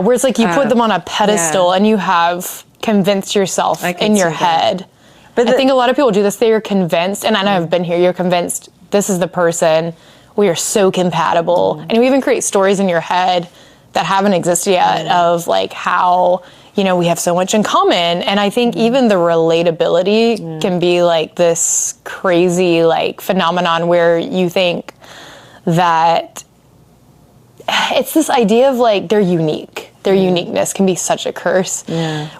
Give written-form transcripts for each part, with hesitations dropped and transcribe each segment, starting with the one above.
Where it's like you put them on a pedestal and you have convinced yourself in your head. But I think a lot of people do this. They are convinced, and I know I've been here, you're convinced this is the person. We are so compatible. And you even create stories in your head that haven't existed yet of like how, you know, we have so much in common. And I think even the relatability can be like this crazy like phenomenon where you think that it's this idea of like they're unique. Their uniqueness can be such a curse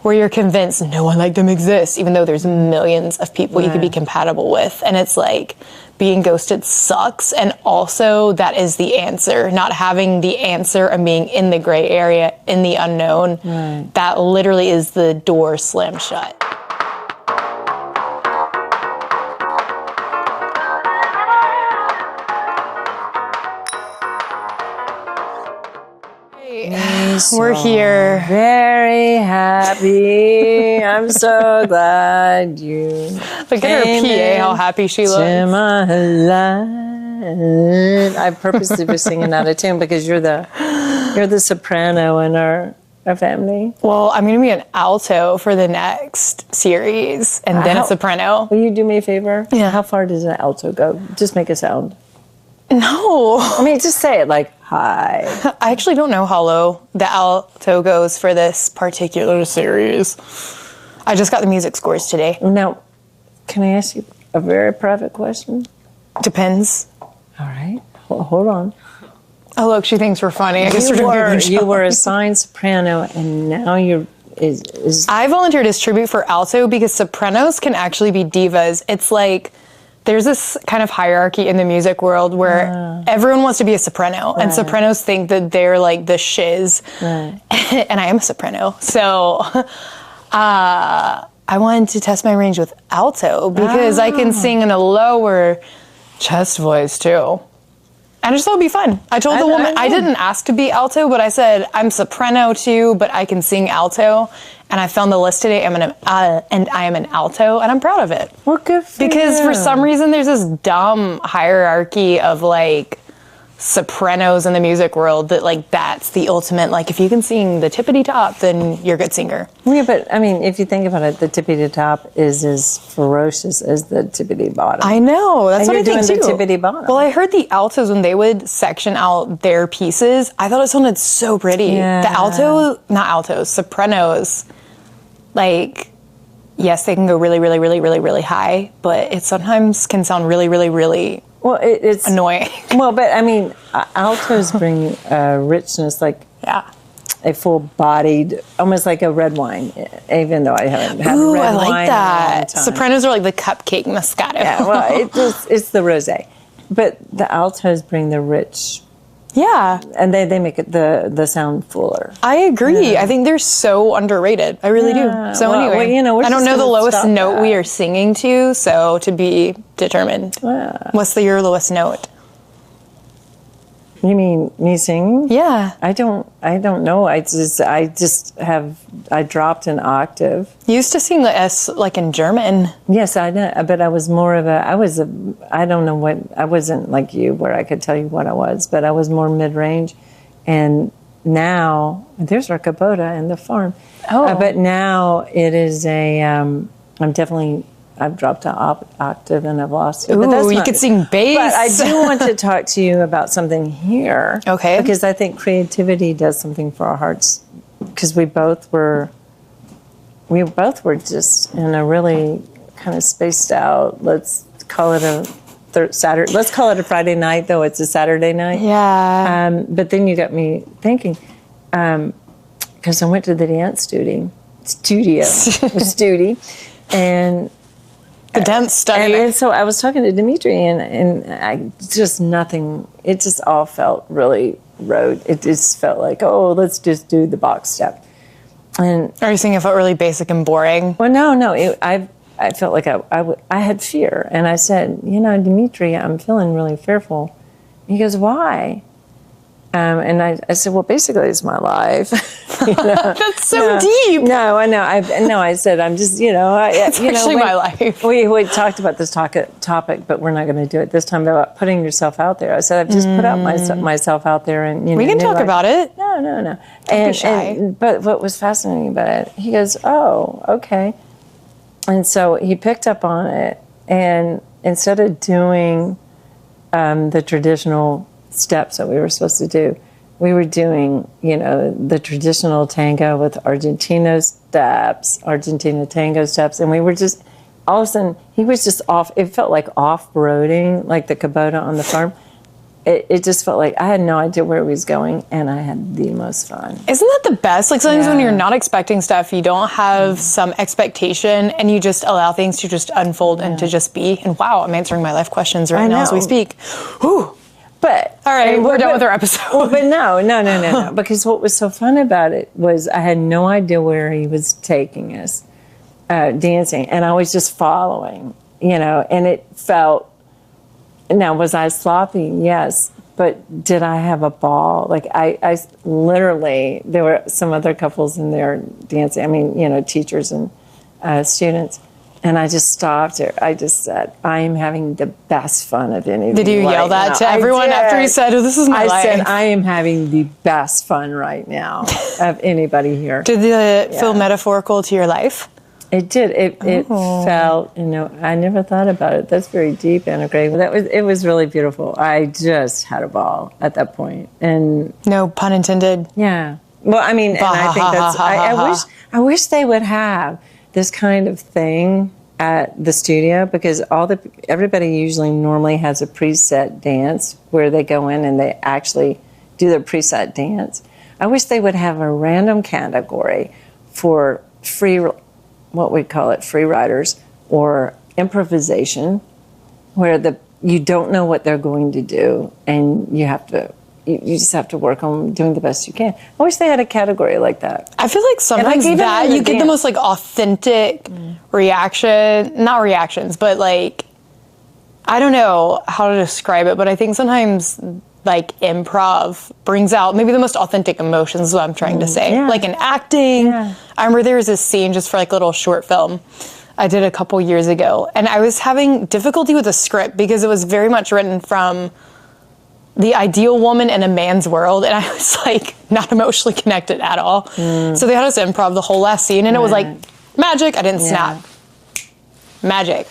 where you're convinced no one like them exists, even though there's millions of people you could be compatible with. And it's like being ghosted sucks. And also that is the answer, not having the answer and being in the gray area, in the unknown. That literally is the door slammed shut. We're here. Very happy. I'm so glad you Look at her PA, how happy she looks. My life. I purposely was singing out of tune because you're the soprano in our family. Well, I'm going to be an alto for the next series, and then a soprano. Will you do me a favor? Yeah. How far does an alto go? Just make a sound. No. I mean, just say it like, hi. I actually don't know how low the alto goes for this particular series. I just got the music scores today. Now, can I ask you a very private question? Depends. All right. Well, hold on. Oh, look, she thinks we're funny. I guess we're doing a good job. You were assigned soprano, and now you're... I volunteered as tribute for alto because sopranos can actually be divas. It's like... There's this kind of hierarchy in the music world where everyone wants to be a soprano, and sopranos think that they're like the shiz. And I am a soprano. So I wanted to test my range with alto because I can sing in a lower chest voice too. And I just thought it'd be fun. I told the woman, I didn't ask to be alto, but I said, I'm soprano too, but I can sing alto. And I found the list today, and I am an alto, and I'm proud of it. Well, good for you. Because for some reason, there's this dumb hierarchy of like sopranos in the music world that like that's the ultimate, like if you can sing the tippity top, then you're a good singer. Yeah, but I mean, if you think about it, the tippity top is as ferocious as the tippity bottom. I know, that's and what I think too. the tippity bottom. Well, I heard the altos when they would section out their pieces, I thought it sounded so pretty. Yeah. The sopranos, like, yes, they can go really, really, really, really, really high, but it sometimes can sound really, really, really it's annoying. Well, but I mean, altos bring richness, like a full-bodied, almost like a red wine, even though I haven't had red wine. I like that. In a long time. Sopranos are like the cupcake Moscato. Yeah, well, it's the rosé. But the altos bring the rich. Yeah. And they make it the sound fuller. I agree. Yeah. I think they're so underrated. I really do. So anyway, I don't know the lowest note we are singing to, so to be determined. What's your lowest note? You mean me singing? Yeah. I don't know. I dropped an octave. You used to sing the S like in German. Yes, I know, but I was more of I don't know what, I wasn't like you where I could tell you what I was, but I was more mid-range. And now, there's our Kubota and the farm. Oh. But now it is I've dropped an octave and I've lost it. Ooh, you could sing bass. But I do want to talk to you about something here. Okay. Because I think creativity does something for our hearts. Because we both were just in a really kind of spaced out, let's call it a Saturday. Let's call it a Friday night, though it's a Saturday night. Yeah. But then you got me thinking, because I went to the dance studio, and the dance study. And so I was talking to Dimitri, and I just nothing. It just all felt really rote. It just felt like, oh, let's just do the box step. And are you saying it felt really basic and boring? Well, no. I felt like I had fear, and I said, Dimitri, I'm feeling really fearful. He goes, why? And I said, well, basically, it's my life. That's so deep. No, I know. I said, I'm just, it's actually my life. We talked about this topic, but we're not going to do it this time about putting yourself out there. I said, I've just put out myself out there, and we can talk about it. No. Don't be shy. But what was fascinating about it, he goes, oh, okay. And so he picked up on it, and instead of doing the traditional steps that we were supposed to do, we were doing, the traditional tango with Argentina tango steps, and we were just, all of a sudden, he was just off. It felt like off-roading, like the Kubota on the farm. It just felt like I had no idea where he was going, and I had the most fun. Isn't that the best? Like sometimes when you're not expecting stuff, you don't have some expectation, and you just allow things to just unfold and to just be. And wow, I'm answering my life questions right now as we speak. Whew. But all right, we're done with our episode. Well, but no. Because what was so fun about it was I had no idea where he was taking us dancing, and I was just following, and it felt. Now, was I sloppy? Yes. But did I have a ball? Like, I literally, there were some other couples in there dancing. I mean, teachers and students. And I just stopped her. I just said, I am having the best fun of anything. Did you yell that to everyone after you said, oh, this is my life? I said, I am having the best fun right now of anybody here. Did it feel metaphorical to your life? It did. It felt, I never thought about it. That's very deep, Anna Gray. It was really beautiful. I just had a ball at that point. And no pun intended. Yeah. Well, I mean, and I think that's, I wish they would have this kind of thing at the studio, because everybody usually normally has a preset dance where they go in and they actually do their preset dance. I wish they would have a random category for what we call it, free riders, or improvisation, where you don't know what they're going to do, and you just have to work on doing the best you can. I wish they had a category like that. I feel like sometimes that you get the most like authentic not reactions, but like, I don't know how to describe it, but I think sometimes like improv brings out maybe the most authentic emotions is what I'm trying to say. Yeah. Like in acting, I remember there was this scene just for like a little short film I did a couple years ago, and I was having difficulty with the script because it was very much written from the ideal woman in a man's world, and I was like not emotionally connected at all. So they had us improv the whole last scene, and it was like magic. I didn't snap. Magic.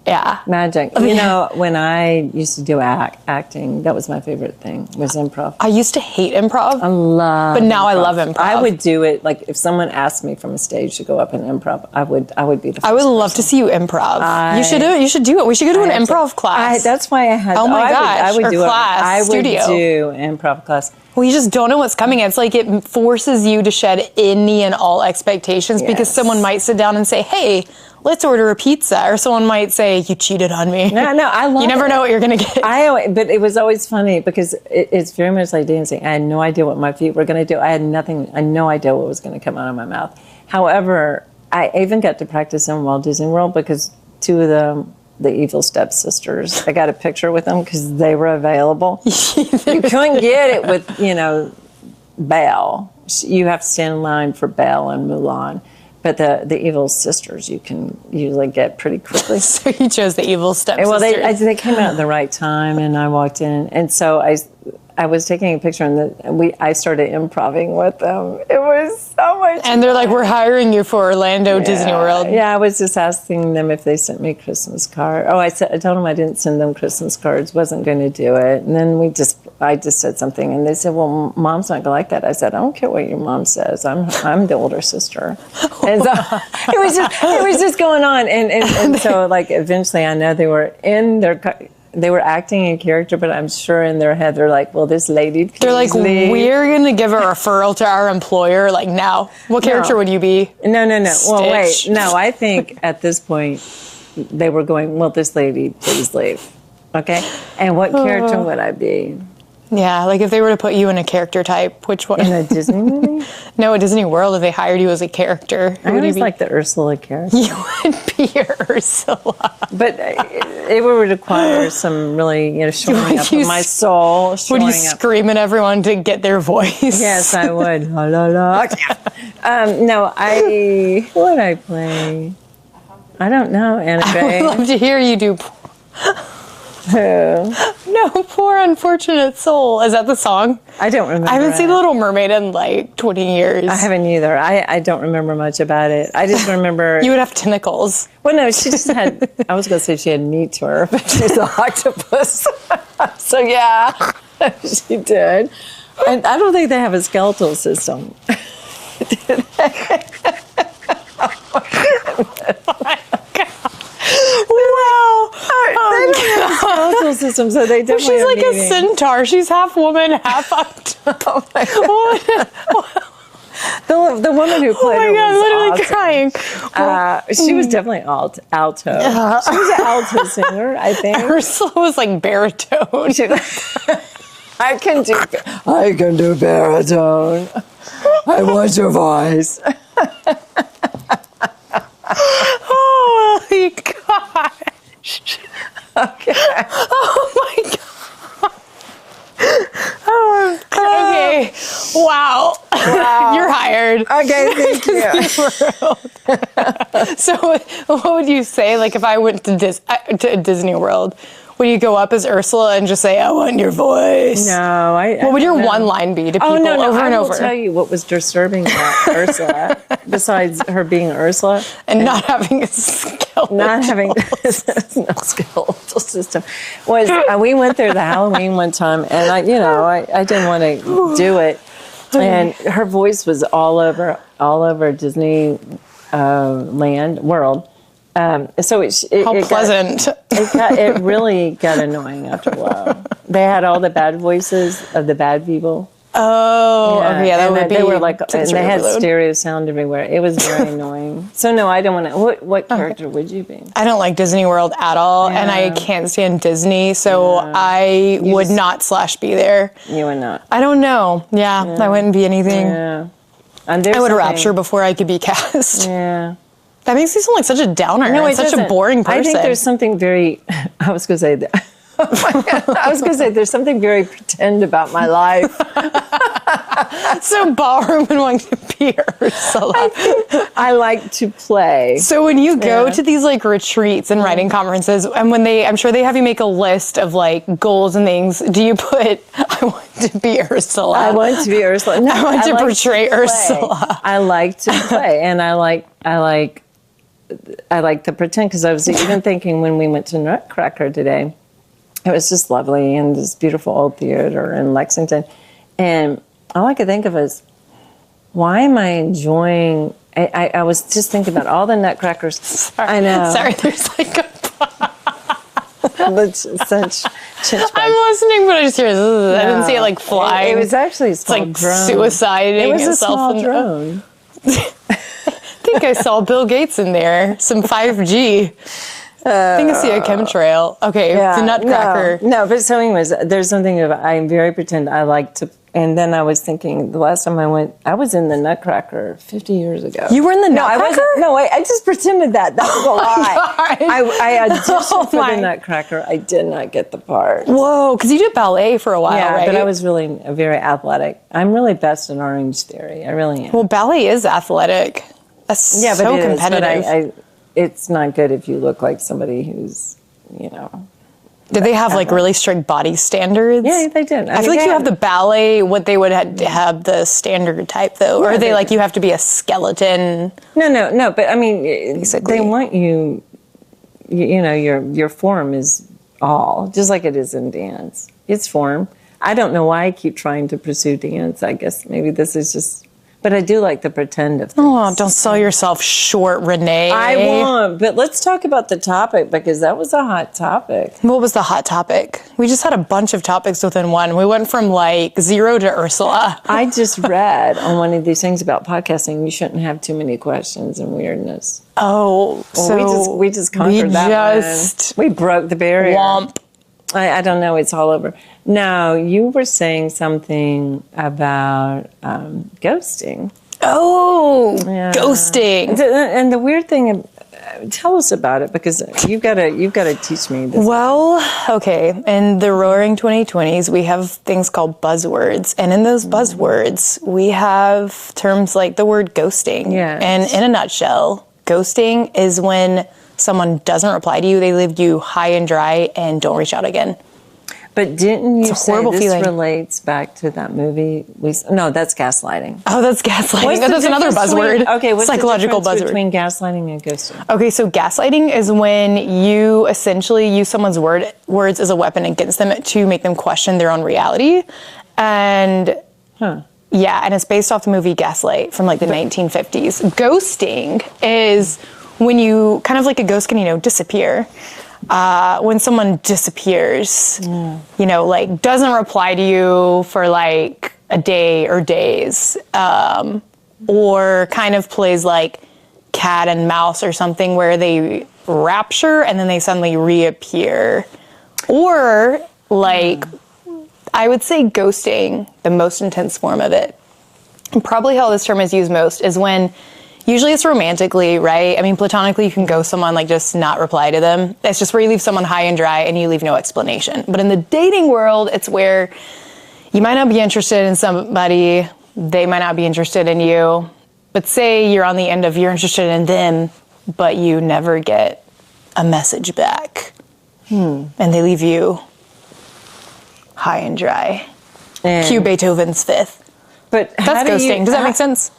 Yeah. Magic. When I used to do acting, that was my favorite thing, was improv. I used to hate improv. I love But now improv. I love improv. I would do it, like, if someone asked me from a stage to go up and improv, I would be the first I would love to see you improv. You should do it. We should go to an improv class. That's why I had... Oh my gosh. I would do class, I would studio. do improv class. Well, you just don't know what's coming. It's like it forces you to shed any and all expectations because someone might sit down and say, hey, let's order a pizza. Or someone might say, you cheated on me. No, I love it. You never know what you're going to get. But it was always funny because it's very much like dancing. I had no idea what my feet were going to do. I had no idea what was going to come out of my mouth. However, I even got to practice in Walt Disney World because two of the evil stepsisters, I got a picture with them because they were available. You couldn't get it with, Belle. You have to stand in line for Belle and Mulan. But the evil sisters you can usually get pretty quickly. So you chose the evil stepsisters. Well, they came out at the right time, and I walked in, and so I was taking a picture, and I started improvising with them. It was so much And they're like, we're hiring you for Orlando Disney World. Yeah, I was just asking them if they sent me a Christmas card. Oh, I told them I didn't send them Christmas cards, wasn't going to do it. And then I just said something, and they said, well, Mom's not going to like that. I said, I don't care what your mom says. I'm the older sister. And so it was just going on. And so, like, eventually I know they were acting in character, but I'm sure in their head they're like, well, this lady, they're like, we're going to give a referral to our employer. Like, now, what character would you be? No. Stitch. Well, wait. No, I think at this point they were going, well, this lady, please leave. Okay? And what character would I be? Yeah, like if they were to put you in a character type, which one? In a Disney movie? No, a Disney World, if they hired you as a character. I always like the Ursula character. You would be Ursula. But it would require some really, shoring up of my soul. Would you scream at everyone to get their voice? Yes, I would. La, la, la. No, who would I play? I don't know, Annabelle. I would love to hear you do... Who? No, poor unfortunate soul. Is that the song? I don't remember. I haven't seen The Little Mermaid in like 20 years. I haven't either. I don't remember much about it. I just remember... You would have tentacles. Well, no, she just had... I was going to say she had meat to her, but she's an octopus. So, yeah, she did. And I don't think they have a skeletal system. Wow. They don't have a skeletal system, so they definitely She's like meeting. a centaur. She's half woman, half octopus. Oh my God. The woman who played her was literally awesome. crying. She was definitely alto. She was an alto singer, I think. Ursula was like baritone. I can do baritone. I want your voice. Oh my gosh. Okay. Oh my god. Oh, okay. Wow. You're hired. Okay, thank you. So what would you say, like, if I went to Disney World? Would you go up as Ursula and just say, I want your voice? No, what would your one line be to people over and over? I will tell you what was disturbing about Ursula, besides her being Ursula. And not having a skeletal. Not having no skeletal system. Was we went there the Halloween one time, and I didn't want to do it. And her voice was all over Disney Land World. So How pleasant. It really got annoying after a while. They had all the bad voices of the bad people. Oh, okay, yeah, that would be. They were like, and they had stereo sound everywhere. It was very annoying. So no, I don't want to. What character would you be? I don't like Disney World at all, and I can't stand Disney, so I would not /be there. You would not. I don't know. Yeah, I wouldn't be anything. Yeah. And I would rapture before I could be cast. Yeah. That makes me sound like such a downer. No, and such a boring person. I think there's something very. I was going to say that. I was going to say there's something very pretend about my life. So ballroom and wanting to be Ursula. I like to play. So when you go to these like retreats and writing conferences, and I'm sure they have you make a list of like goals and things. Do you put, I want to be Ursula? I want to be Ursula. No, I want to portray Ursula. I like to play, and I like to pretend, because I was even thinking when we went to Nutcracker today. It was just lovely in this beautiful old theater in Lexington. And all I could think of is, why am I enjoying... I was just thinking about all the Nutcrackers. Sorry. I know. Sorry, there's like a... I'm listening, but I just hear... I didn't see it like flying. It was actually a small it's like drone. Suiciding It was a itself small in drone. I think I saw Bill Gates in there. Some 5G. I think I see a chemtrail. Okay, the Nutcracker. No, but so anyways, there's something of, I'm very pretend. I like to, and then I was thinking, the last time I went, I was in the Nutcracker 50 years ago. You were in the Nutcracker? No, I wasn't. No, I just pretended that. That was a lie. I auditioned for the Nutcracker. I did not get the part. Whoa, because you did ballet for a while, right? But I was really very athletic. I'm really best in Orange Theory. I really am. Well, ballet is athletic. That's so competitive. But it's not good if you look like somebody who's, Did they have like really strict body standards? Yeah, they did. I feel like you have the ballet, what they would have the standard type though. Or are they like you have to be a skeleton? No. But I mean, basically. They want you, your form is all, just like it is in dance. It's form. I don't know why I keep trying to pursue dance. I guess maybe this is just... But I do like to pretend of things. Oh, don't sell yourself short, Renee. I won't. But let's talk about the topic, because that was a hot topic. What was the hot topic? We just had a bunch of topics within one. We went from like 0 to Ursula. I just read on one of these things about podcasting, you shouldn't have too many questions and weirdness. Oh, well, so we just conquered that one. We broke the barrier. Womp. I don't know. It's all over. Now, you were saying something about ghosting. Oh, yeah. Ghosting. And the weird thing, tell us about it, because you've got to teach me this. Well, okay. In the roaring 2020s, we have things called buzzwords. And in those buzzwords, we have terms like the word ghosting. Yes. And in a nutshell, ghosting is when someone doesn't reply to you, they leave you high and dry and don't reach out again. But didn't you say this feeling. Relates back to that movie? No, that's gaslighting. Oh, that's gaslighting. That's another buzzword. What's psychological the difference buzzword between gaslighting and ghosting? Okay, so gaslighting is when you essentially use someone's words as a weapon against them to make them question their own reality. And yeah, and it's based off the movie Gaslight from like the 1950s. Ghosting is when you kind of like a ghost can, disappear. When someone disappears, like doesn't reply to you for like a day or days, or kind of plays like cat and mouse or something where they rapture and then they suddenly reappear. Or like, I would say ghosting, the most intense form of it, and probably how this term is used most is when usually it's romantically, right? I mean, platonically, you can ghost someone, like just not reply to them. It's just where you leave someone high and dry and you leave no explanation. But in the dating world, it's where you might not be interested in somebody, they might not be interested in you. But say you're on the end of you're interested in them, but you never get a message back. And they leave you high and dry. Cue Beethoven's Fifth. But that's ghosting. Does that make sense?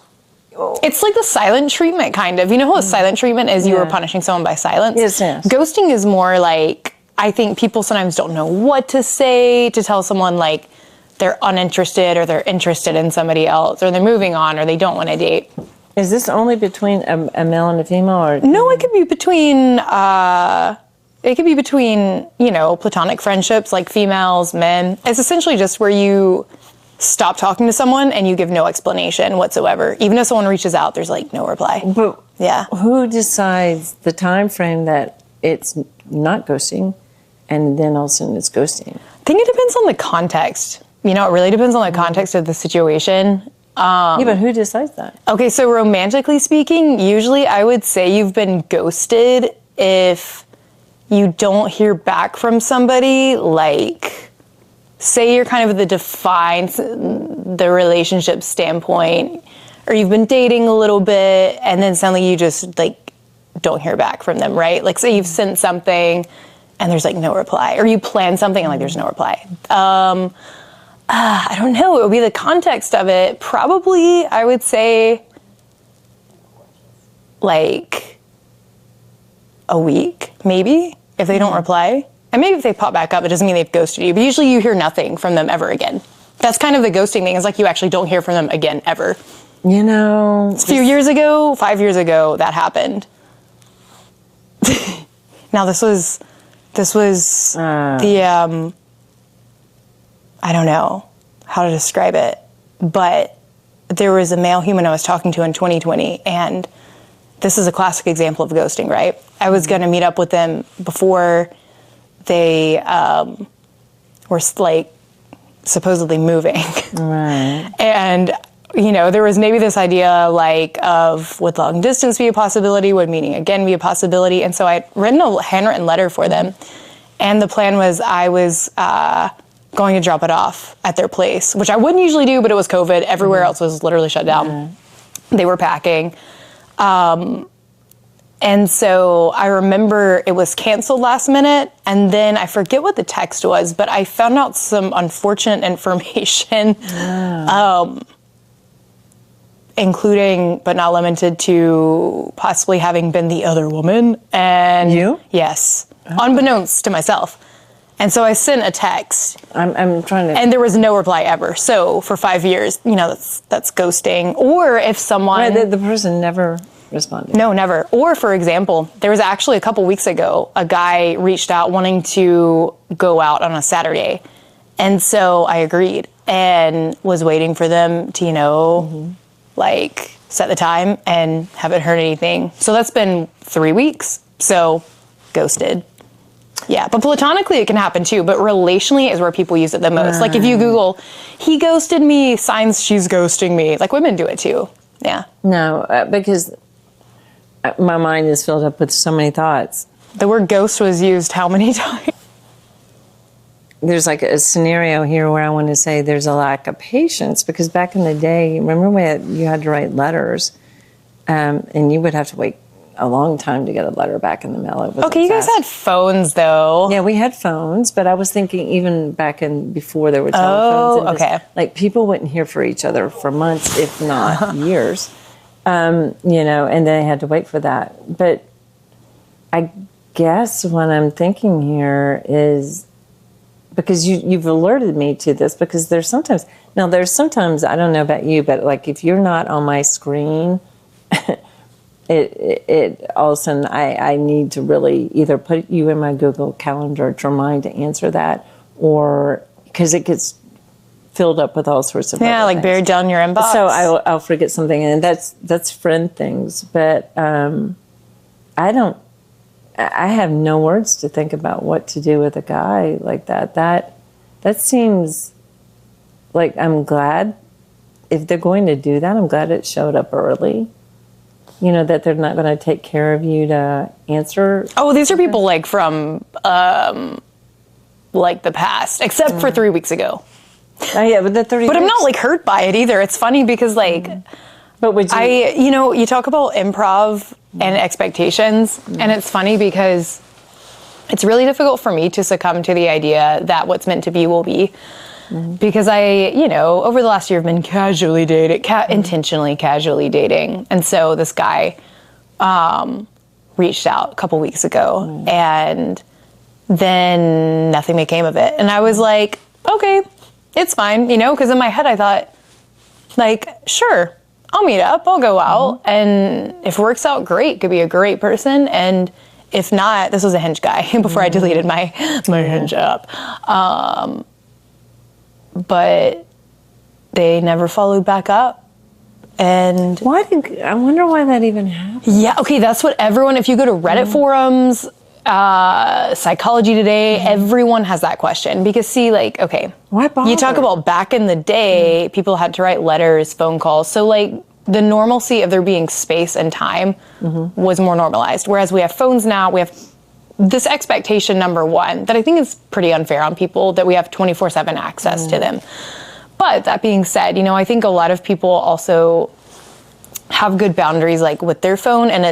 It's like the silent treatment, kind of. You know how a silent treatment is? You were punishing someone by silence? Yes. Ghosting is more like, I think people sometimes don't know what to say to tell someone like they're uninterested or they're interested in somebody else or they're moving on or they don't want to date. Is this only between a male and a female? Or no, it could be between, platonic friendships like females, men. It's essentially just where you stop talking to someone and you give no explanation whatsoever. Even if someone reaches out, there's like no reply. But yeah, who decides the time frame that it's not ghosting and then all of a sudden it's ghosting? I think it depends on the context. It really depends on the context of the situation. But who decides that? Okay, so romantically speaking, usually I would say you've been ghosted if you don't hear back from somebody, like say you're kind of the relationship standpoint, or you've been dating a little bit and then suddenly you just like don't hear back from them, right? Like say you've sent something and there's like no reply, or you plan something and like there's no reply. I don't know, it would be the context of it. Probably I would say like a week, maybe, if they don't reply. And maybe if they pop back up, it doesn't mean they've ghosted you, but usually you hear nothing from them ever again. That's kind of the ghosting thing, is like you actually don't hear from them again, ever. A few years ago, 5 years ago, that happened. Now this was the, I don't know how to describe it, but there was a male human I was talking to in 2020, and this is a classic example of ghosting, right? I was going to meet up with them before they were like supposedly moving. Right. And, there was maybe this idea like of would long distance be a possibility? Would meeting again be a possibility? And so I'd written a handwritten letter for them. And the plan was I was going to drop it off at their place, which I wouldn't usually do, but it was COVID. Everywhere else was literally shut down. They were packing. And so I remember it was canceled last minute, and then I forget what the text was, but I found out some unfortunate information, including, but not limited to, possibly having been the other woman. And you? Yes. Unbeknownst to myself. And so I sent a text. I'm trying to... And there was no reply ever. So for 5 years, that's ghosting. Or if someone... Right, the person never... responded. No, never. Or, for example, there was actually a couple weeks ago, a guy reached out wanting to go out on a Saturday. And so I agreed and was waiting for them to, set the time, and haven't heard anything. So that's been 3 weeks. So ghosted. Yeah, but platonically it can happen too, but relationally is where people use it the most. Like if you Google, he ghosted me, signs she's ghosting me, like women do it too. Yeah. No, because my mind is filled up with so many thoughts. The word ghost was used how many times? There's like a scenario here where I want to say there's a lack of patience, because back in the day, remember when you had to write letters, and you would have to wait a long time to get a letter back in the mail. It okay, you guys had phones though. Yeah, we had phones, but I was thinking even back in before there were telephones. Oh, okay. Like people wouldn't hear for each other for months, if not years. And they had to wait for that. But I guess what I'm thinking here is, because you've alerted me to this, because there's sometimes, I don't know about you, but like if you're not on my screen, it all of a sudden I need to really either put you in my Google Calendar to remind to answer that, or because it gets filled up with all sorts of other like things. buried down your inbox. So I'll forget something, and that's friend things. But I have no words to think about what to do with a guy like that. That seems like, I'm glad if they're going to do that. I'm glad it showed up early. That they're not going to take care of you to answer. Oh, these are people like from like the past, except for 3 weeks ago. Oh yeah, but the 30. But I'm not like hurt by it either. It's funny because like, but would you? You talk about improv and expectations, and it's funny because it's really difficult for me to succumb to the idea that what's meant to be will be. Because I, over the last year I've been casually dating, intentionally casually dating. And so this guy reached out a couple weeks ago, and then nothing became of it. And I was like, okay, it's fine, because in my head I thought, like, sure, I'll meet up, I'll go out, and if it works out, great, could be a great person. And if not, this was a Hinge guy before I deleted my Hinge app. But they never followed back up. And I wonder why that even happened. Yeah, okay, that's what everyone, if you go to Reddit forums, Psychology Today, everyone has that question. Because see, like, okay, why bother? You talk about back in the day, people had to write letters, phone calls. So like the normalcy of there being space and time was more normalized. Whereas we have phones now, we have this expectation, number one, that I think is pretty unfair on people, that we have 24/7 access to them. But that being said, I think a lot of people also have good boundaries like with their phone, and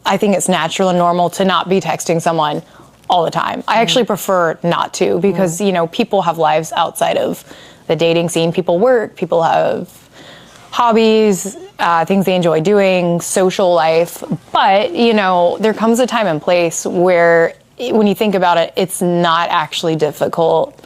I think it's natural and normal to not be texting someone all the time. I actually prefer not to, because, people have lives outside of the dating scene. People work, people have hobbies, things they enjoy doing, social life. But, there comes a time and place where when you think about it, it's not actually difficult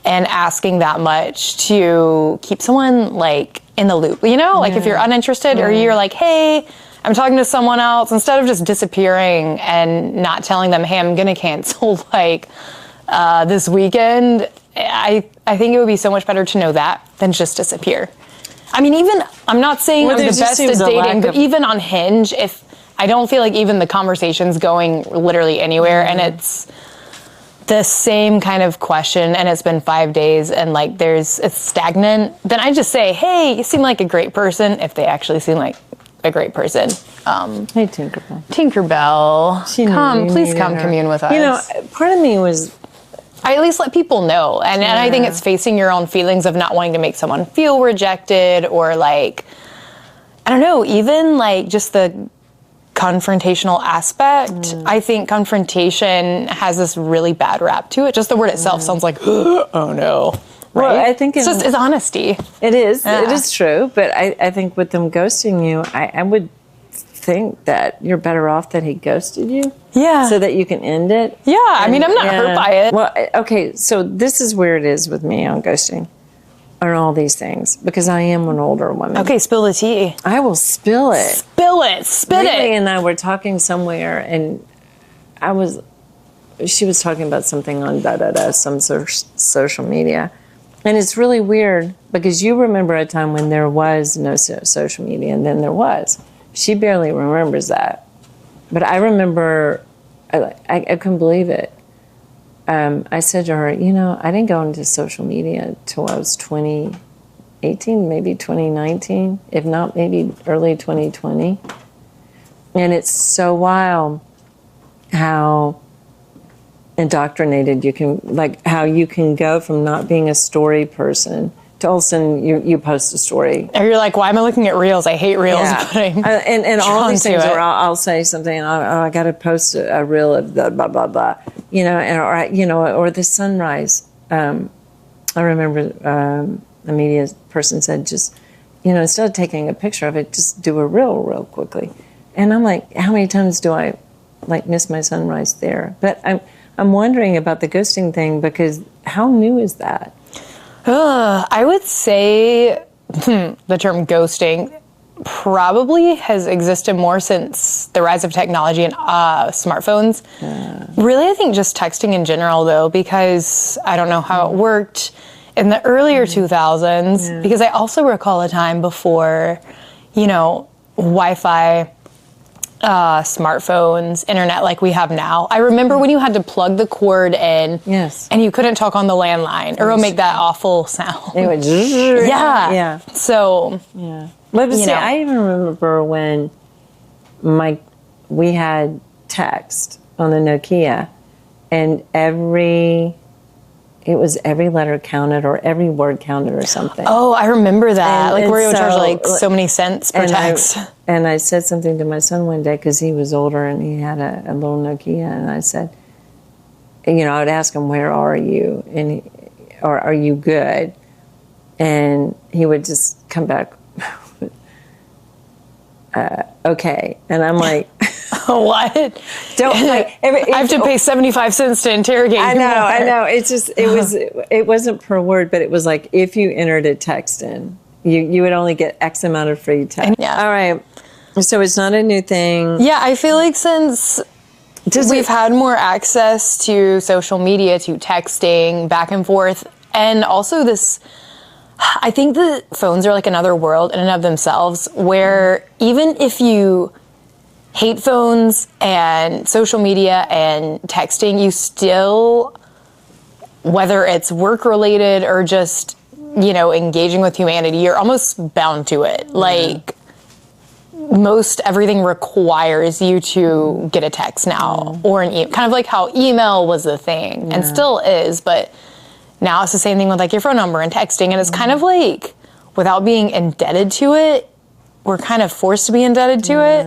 and asking that much to keep someone like in the loop, like if you're uninterested or you're like, hey, I'm talking to someone else, instead of just disappearing and not telling them, hey, I'm going to cancel like this weekend. I think it would be so much better to know that than just disappear. I mean, even, I'm not saying I'm the best at dating, but even on Hinge, if I don't feel like even the conversation's going literally anywhere, and it's the same kind of question, and it's been 5 days, and like it's stagnant, then I just say, hey, you seem like a great person, if they actually seem like a great person. Hey, Tinkerbell. Tinkerbell, please come commune with us. Part of me was, I at least let people know. And I think it's facing your own feelings of not wanting to make someone feel rejected, or like, I don't know, even like just the confrontational aspect. I think confrontation has this really bad rap to it. Just the word itself sounds like, oh no. Right? Well, I think it's honesty. It is. Yeah. It is true. But I think with them ghosting you, I would think that you're better off that he ghosted you. Yeah. So that you can end it. Yeah. I mean, I'm not hurt by it. Well, okay. So this is where it is with me on ghosting, or all these things, because I am an older woman. Okay, spill the tea. I will spill it. Spill it. Spit it. Renee and I were talking somewhere, and she was talking about something on some social media. And it's really weird, because you remember a time when there was no social media, and then there was. She barely remembers that. But I remember, I couldn't believe it. I said to her, I didn't go into social media till I was 2018, maybe 2019, if not maybe early 2020. And it's so wild how indoctrinated you can, like how you can go from not being a story person to all of a sudden you post a story. Or you're like, why am I looking at reels? I hate reels. Yeah. And all these things where I'll say something and I got to post a reel of the blah, blah, blah, or the sunrise. I remember a media person said, just, instead of taking a picture of it, just do a reel real quickly. And I'm like, how many times do I miss my sunrise there? But I'm wondering about the ghosting thing, because how new is that? I would say the term ghosting probably has existed more since the rise of technology and smartphones. Really, I think just texting in general, though, because I don't know how it worked in the earlier 2000s, because I also recall a time before, Wi-Fi, smartphones, internet like we have now. I remember when you had to plug the cord in, and you couldn't talk on the landline, or it would make that awful sound. It would yeah. So, But see, I even remember when we had text on the Nokia, and every letter counted or every word counted or something. Oh, I remember that. Where you would charge so many cents per text. And I said something to my son one day, because he was older and he had a little Nokia, and I said, I would ask him, where are you? Or are you good? And he would just come back, okay. And I'm like, what? I have to pay 75 cents to interrogate you. I know. It's just, it wasn't per word, but it was like, if you entered a text in, you would only get X amount of free text. Yeah. All right. So it's not a new thing. Yeah, I feel like since we've had more access to social media, to texting, back and forth, and also this, I think the phones are like another world in and of themselves, where even if you hate phones and social media and texting, you still, whether it's work related or just, engaging with humanity, you're almost bound to it. Like, most everything requires you to get a text now or an email, kind of like how email was the thing and still is, but now it's the same thing with like your phone number and texting, and it's kind of like, without being indebted to it, we're kind of forced to be indebted to it.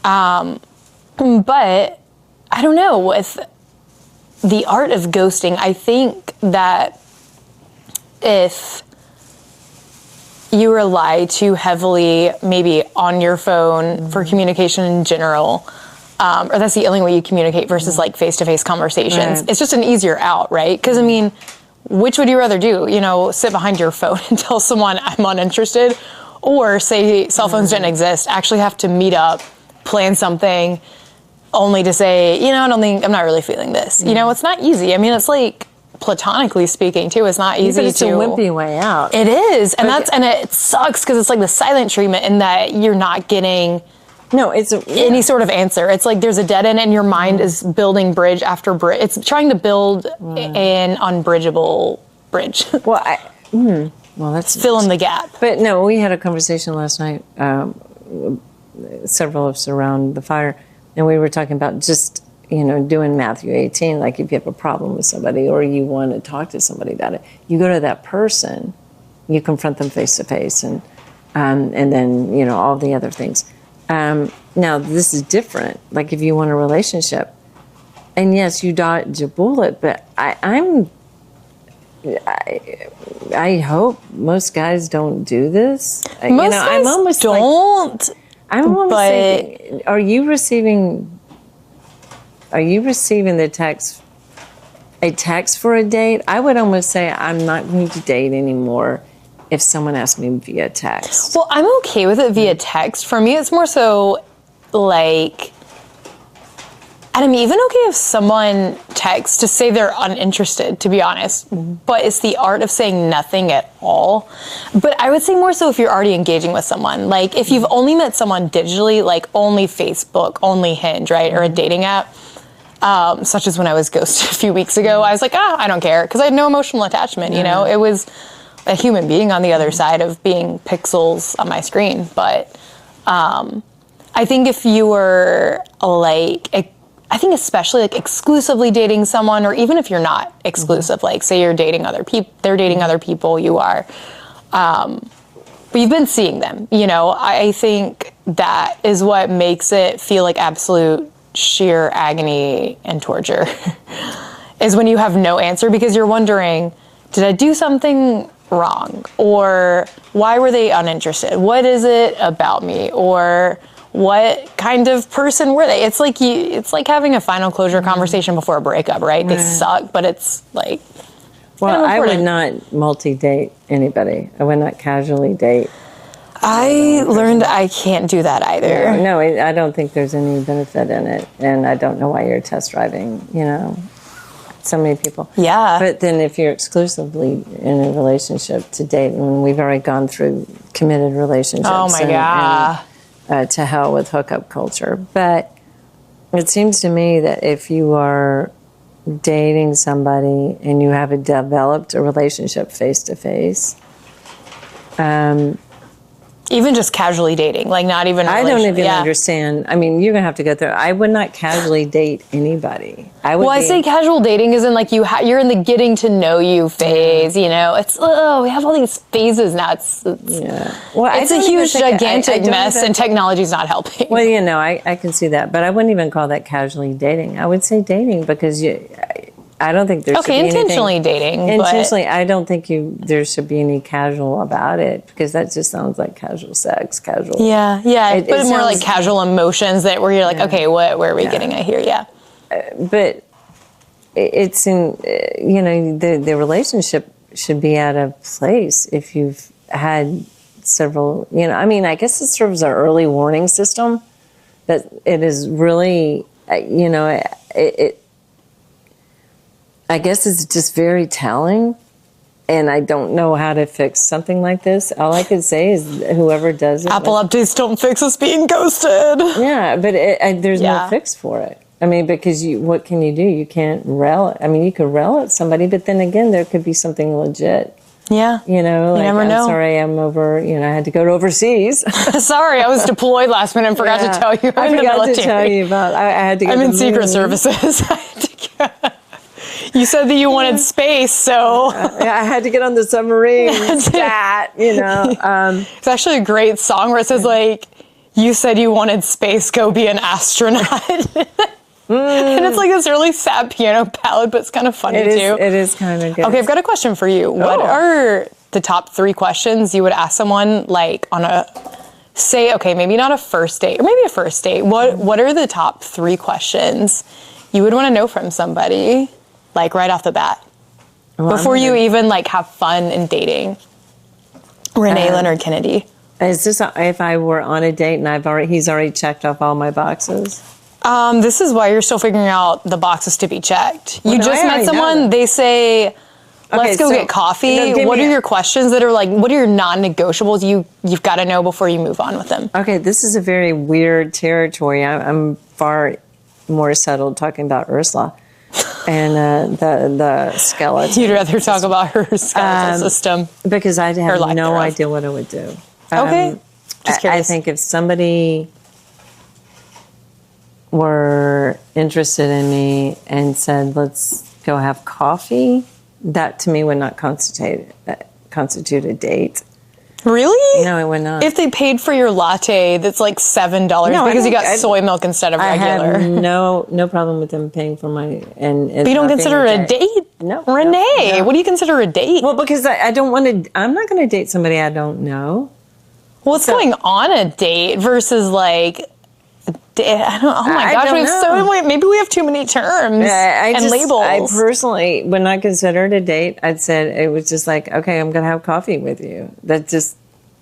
But I don't know, with the art of ghosting, I think that if you rely too heavily maybe on your phone for communication in general, or that's the only way you communicate versus like face-to-face conversations, it's just an easier out, right? Because I mean, which would you rather do? Sit behind your phone and tell someone I'm uninterested, or say cell phones didn't exist, actually have to meet up, plan something, only to say, I'm not really feeling this. It's not easy. I mean, it's like, platonically speaking too, it's not easy. But it's a wimpy way out. It is, and it sucks, because it's like the silent treatment in that you're not getting any sort of answer. It's like there's a dead end, and your mind is building bridge after bridge. It's trying to build an unbridgeable bridge. Well, that's fill in the gap. But no, we had a conversation last night. Several of us around the fire, and we were talking about just doing Matthew 18, like if you have a problem with somebody or you want to talk to somebody about it, you go to that person, you confront them face to face, and then, all the other things. Now, this is different. Like if you want a relationship, and yes, you dodge a bullet, but I hope most guys don't do this. Most guys I'm almost don't. I'm almost thinking, are you receiving the text for a date? I would almost say I'm not going to date anymore if someone asks me via text. Well, I'm okay with it via text. For me, it's more so like, and I'm even okay if someone texts to say they're uninterested, to be honest. But it's the art of saying nothing at all. But I would say more so if you're already engaging with someone. Like if you've only met someone digitally, like only Facebook, only Hinge, right? Or a dating app. such as when I was ghosted a few weeks ago. I was like, I don't care, because I had no emotional attachment, you know? It was a human being on the other side of being pixels on my screen. But I think if you were like, I think especially like exclusively dating someone, or even if you're not exclusive, like say you're dating other people, they're dating other people, you are, but you've been seeing them, you know, I think that is what makes it feel like absolute sheer agony and torture is when you have no answer, because you're wondering, did I do something wrong? Or why were they uninterested? What is it about me? Or what kind of person were they? It's like having a final closure conversation before a breakup, right? They suck, but it's like, well, I would not multi-date anybody. I would not casually date. I learned I can't do that either. No, I don't think there's any benefit in it. And I don't know why you're test driving, you know, so many people. Yeah. But then if you're exclusively in a relationship to date, and we've already gone through committed relationships. Oh my God. And to hell with hookup culture. But it seems to me that if you are dating somebody and you have developed a relationship face to face, even just casually dating, like not even. I don't even understand. I mean, you're gonna have to go through. I would not casually date anybody. I say casual dating isn't like you're in the getting to know you phase. You know, it's we have all these phases now. It's Well, it's a huge, gigantic mess, and technology's not helping. Well, you know, I can see that, but I wouldn't even call that casually dating. I would say dating because I don't think there should be intentionally dating. Intentionally, I don't think there should be any casual about it, because that just sounds like casual sex, casual. Yeah, but more like casual emotions where you're like, okay, where are we getting at here? Yeah. But it's in, you know, the relationship should be at a place if you've had several, you know, I mean, I guess it serves an early warning system that it is really, you know, I guess it's just very telling, and I don't know how to fix something like this. All I could say is whoever does it. Apple updates don't fix us being ghosted. Yeah, but there's no fix for it. I mean, because what can you do? You can't rail. I mean, you could rail at somebody, but then again, there could be something legit. Yeah. You know, like, you never know. I'm sorry, I'm over, you know, I had to go to overseas. Sorry, I was deployed last minute and forgot to tell you. I forgot to tell you about, I had to go I'm in Secret Services. I had to go. You said that you wanted space, so... I had to get on the submarine, stat, you know. It's actually a great song where it says, like, you said you wanted space, go be an astronaut. And it's like this really sad piano ballad, but it's kind of funny, too. It is kind of good. Okay, I've got a question for you. What are the top 3 questions you would ask someone, like, on a... Say, okay, maybe not a first date, or maybe a first date. What are the top 3 questions you would want to know from somebody? Like right off the bat, before you even like have fun in dating. Renee, Leonard, Kennedy. Is this if I were on a date and he's already checked off all my boxes? This is why you're still figuring out the boxes to be checked. You just met someone. They say, "Let's go get coffee." What are your questions that are like? What are your non-negotiables? You've got to know before you move on with them. Okay, this is a very weird territory. I'm far more settled talking about Ursula. And the skeleton. You'd rather talk about her skeletal system. Because I have no idea what I would do. Okay. Just curious. I think if somebody were interested in me and said, let's go have coffee, that to me would not constitute a date. Really? No, it would not. If they paid for your latte that's like $7 because you got soy milk instead of regular. I have no problem with them paying for my... But you don't consider it a date? No. Renee, what do you consider a date? Well, because I don't want to... I'm not going to date somebody I don't know. What's going on a date versus like... I don't, oh my gosh, we have so many... Maybe we have too many terms and labels. I personally, when I considered a date, I'd said it was just like, okay, I'm going to have coffee with you. That just...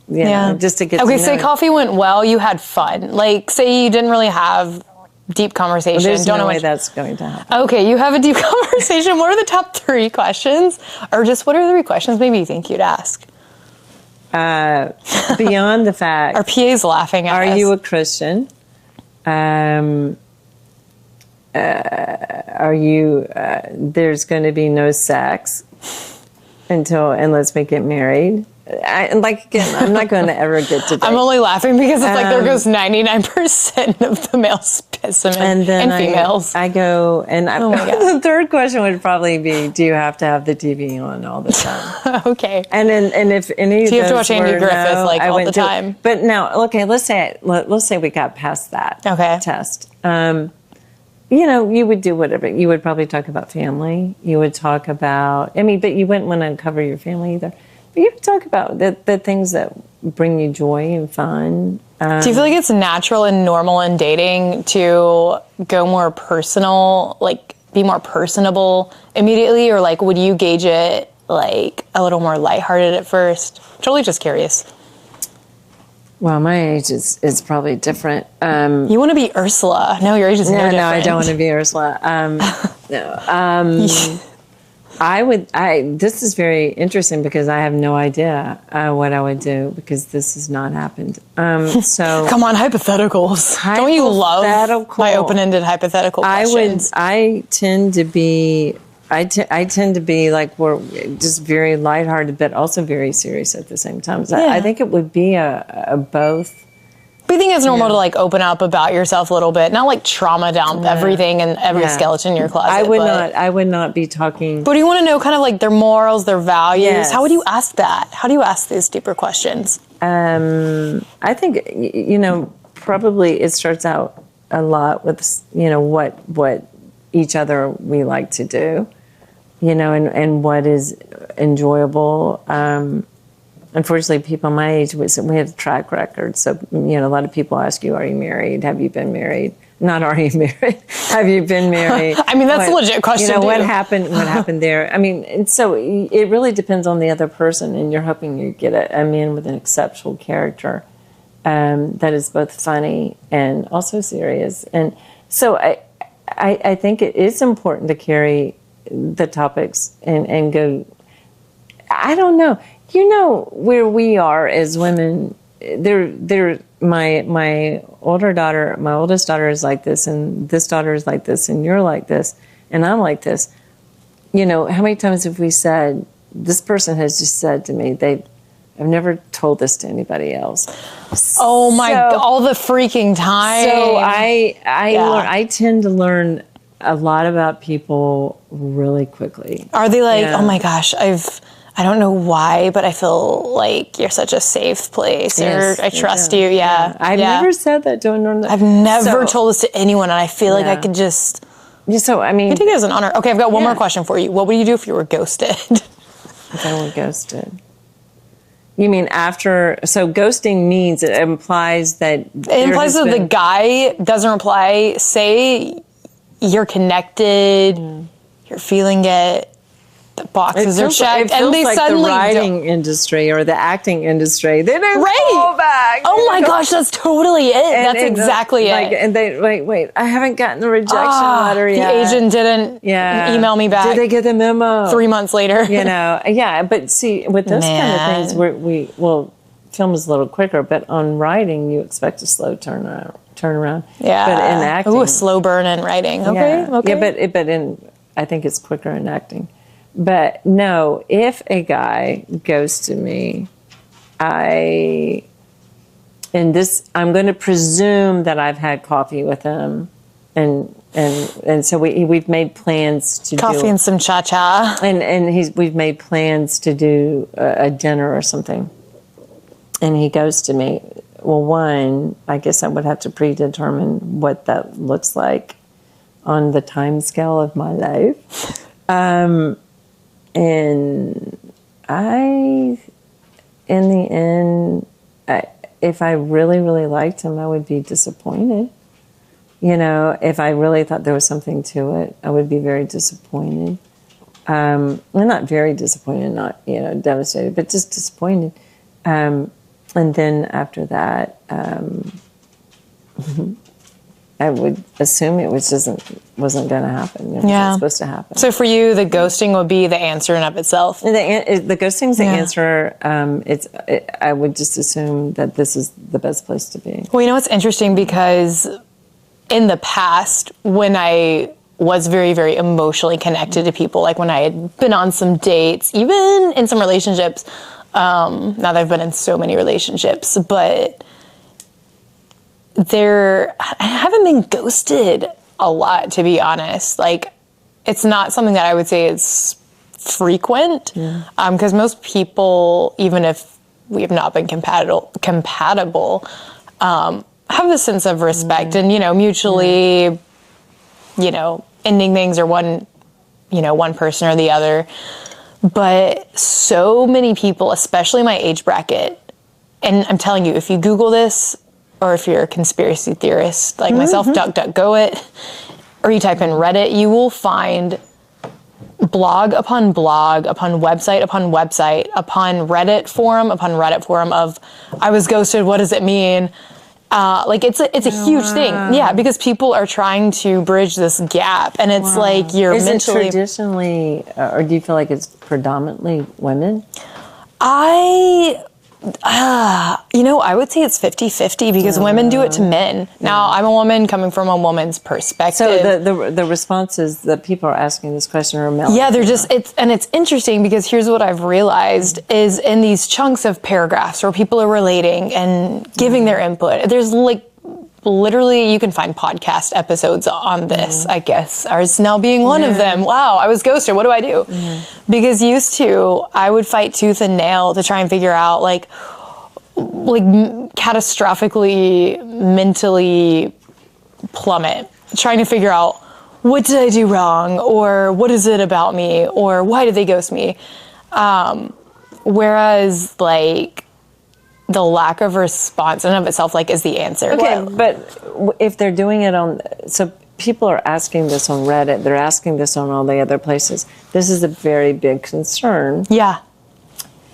Yeah, just to get to know. Okay, say coffee went well, you had fun. Like, say you didn't really have deep conversation. Well, there's no way that's going to happen. Okay, you have a deep conversation. What are the top 3 questions? Or just what are the 3 questions maybe you think you'd ask? Beyond the fact... Our PA's laughing at us. Are you a Christian? are you, there's going to be no sex unless we get married. Again, I'm not going to ever get to date. I'm only laughing because it's like there goes 99% of the male specimen and females. I go, and the third question would probably be, do you have to have the TV on all the time? Okay. And if any of do you have to those watch Andy Griffith all the time? But now, okay, let's say we got past that test. You would do whatever. You would probably talk about family. You would talk about, but you wouldn't want to cover your family either. But you would talk about the things that bring you joy and fun. Do you feel like it's natural and normal in dating to go more personal, like be more personable immediately? Or like, would you gauge it like a little more lighthearted at first? Totally just curious. Well, my age is probably different. You want to be Ursula. No, your age is no different. No, I don't want to be Ursula. This is very interesting because I have no idea what I would do because this has not happened. So come on, hypotheticals. Don't you love my open-ended hypothetical questions? I tend to be like we're just very lighthearted, but also very serious at the same time. So I think it would be a both. But you think it's normal to like open up about yourself a little bit, not like trauma dump everything and every skeleton in your closet. I would not be talking. But do you want to know kind of like their morals, their values? Yes. How would you ask that? How do you ask these deeper questions? I think probably it starts out a lot with what each other we like to do, and what is enjoyable. Unfortunately, people my age, we have track records. So, a lot of people ask you, are you married? Have you been married? Not are you married? Have you been married? That's a legit question. What happened there? And so it really depends on the other person, and you're hoping you get a man with an exceptional character that is both funny and also serious. And so I think it is important to carry the topics and go, I don't know. Where we are as women, my oldest daughter is like this, and this daughter is like this, and you're like this, and I'm like this. How many times have we said, this person has just said to me, I've never told this to anybody else. Oh my God, all the freaking time. So I tend to learn a lot about people really quickly. Are they like, oh my gosh, I don't know why, but I feel like you're such a safe place, or I trust you. Yeah. I've never said that to anyone. I've never told this to anyone, and I feel like I could just. So, I take it as an honor. Okay, I've got one more question for you. What would you do if you were ghosted? If I were ghosted. You mean after? So ghosting means it implies that. It implies that the guy doesn't reply. Say you're connected, you're feeling it. The boxes are checked, and they like suddenly the writing industry or the acting industry. They don't call back. Oh my gosh, that's totally it. That's exactly it. And they wait. I haven't gotten the rejection letter yet. The agent didn't email me back. Did they get the memo? 3 months later. But see, with those kind of things, film is a little quicker, but on writing, you expect a slow turnaround. Yeah. But in acting, a slow burn in writing. Okay. Yeah, but I think it's quicker in acting. But no, if a guy goes to me, I'm going to presume that I've had coffee with him, and so we've made plans to coffee and some cha-cha, and we've made plans to do a dinner or something, and he goes to me. Well, one, I guess I would have to predetermine what that looks like on the time scale of my life. And in the end, if I really, really liked him, I would be disappointed. If I really thought there was something to it, I would be very disappointed. Well, not very disappointed, not, devastated, but just disappointed. And then after that, I would assume it wasn't going to happen. It wasn't supposed to happen. So for you, the ghosting would be the answer in of itself. The ghosting's the answer. I would just assume that this is the best place to be. Well, it's interesting because in the past, when I was very, very emotionally connected to people, like when I had been on some dates, even in some relationships, now that I've been in so many relationships, but I haven't been ghosted a lot, to be honest. Like, it's not something that I would say is frequent, because most people, even if we have not been compatible, have a sense of respect and, mutually, ending things, or one person or the other. But so many people, especially my age bracket, and I'm telling you, if you Google this, or if you're a conspiracy theorist like myself, DuckDuckGo it, or you type in Reddit, you will find blog upon blog, upon website, upon Reddit forum of, I was ghosted, what does it mean? It's a huge thing. Yeah, because people are trying to bridge this gap, and it's like you're Is mentally... it traditionally, or do you feel like it's predominantly women? I would say it's 50-50 because women do it to men. Now, I'm a woman coming from a woman's perspective. So the responses that people are asking this question are male. Yeah, it's interesting because here's what I've realized is in these chunks of paragraphs where people are relating and giving their input, there's literally, you can find podcast episodes on this, I guess. Ours now being one of them. Wow, I was ghosted. What do I do? Because used to, I would fight tooth and nail to try and figure out, catastrophically mentally plummet, trying to figure out, what did I do wrong? Or what is it about me? Or why did they ghost me? Whereas, the lack of response in and of itself, is the answer. Okay, but if they're doing it so people are asking this on Reddit, they're asking this on all the other places. This is a very big concern. Yeah.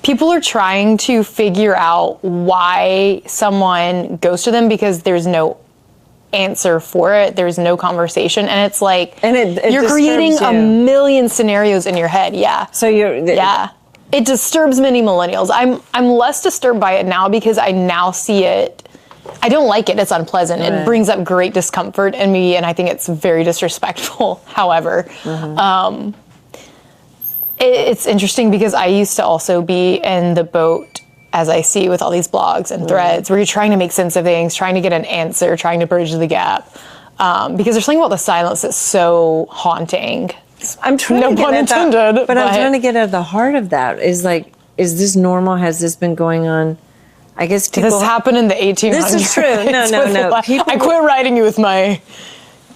People are trying to figure out why someone ghosted them because there's no answer for it. There's no conversation. And it's you're creating a million scenarios in your head. Yeah. So it disturbs many millennials. I'm less disturbed by it now because I now see it. I don't like it. It's unpleasant. Right. It brings up great discomfort in me, and I think it's very disrespectful. However, it's interesting because I used to also be in the boat, as I see with all these blogs and threads, where you're trying to make sense of things, trying to get an answer, trying to bridge the gap. Because there's something about the silence that's so haunting. I'm trying no to pun get intended. But I'm trying to get at the heart of that. Is this normal? Has this been going on? I guess people... This happened in the 1800s. This is true. No. I quit writing you with my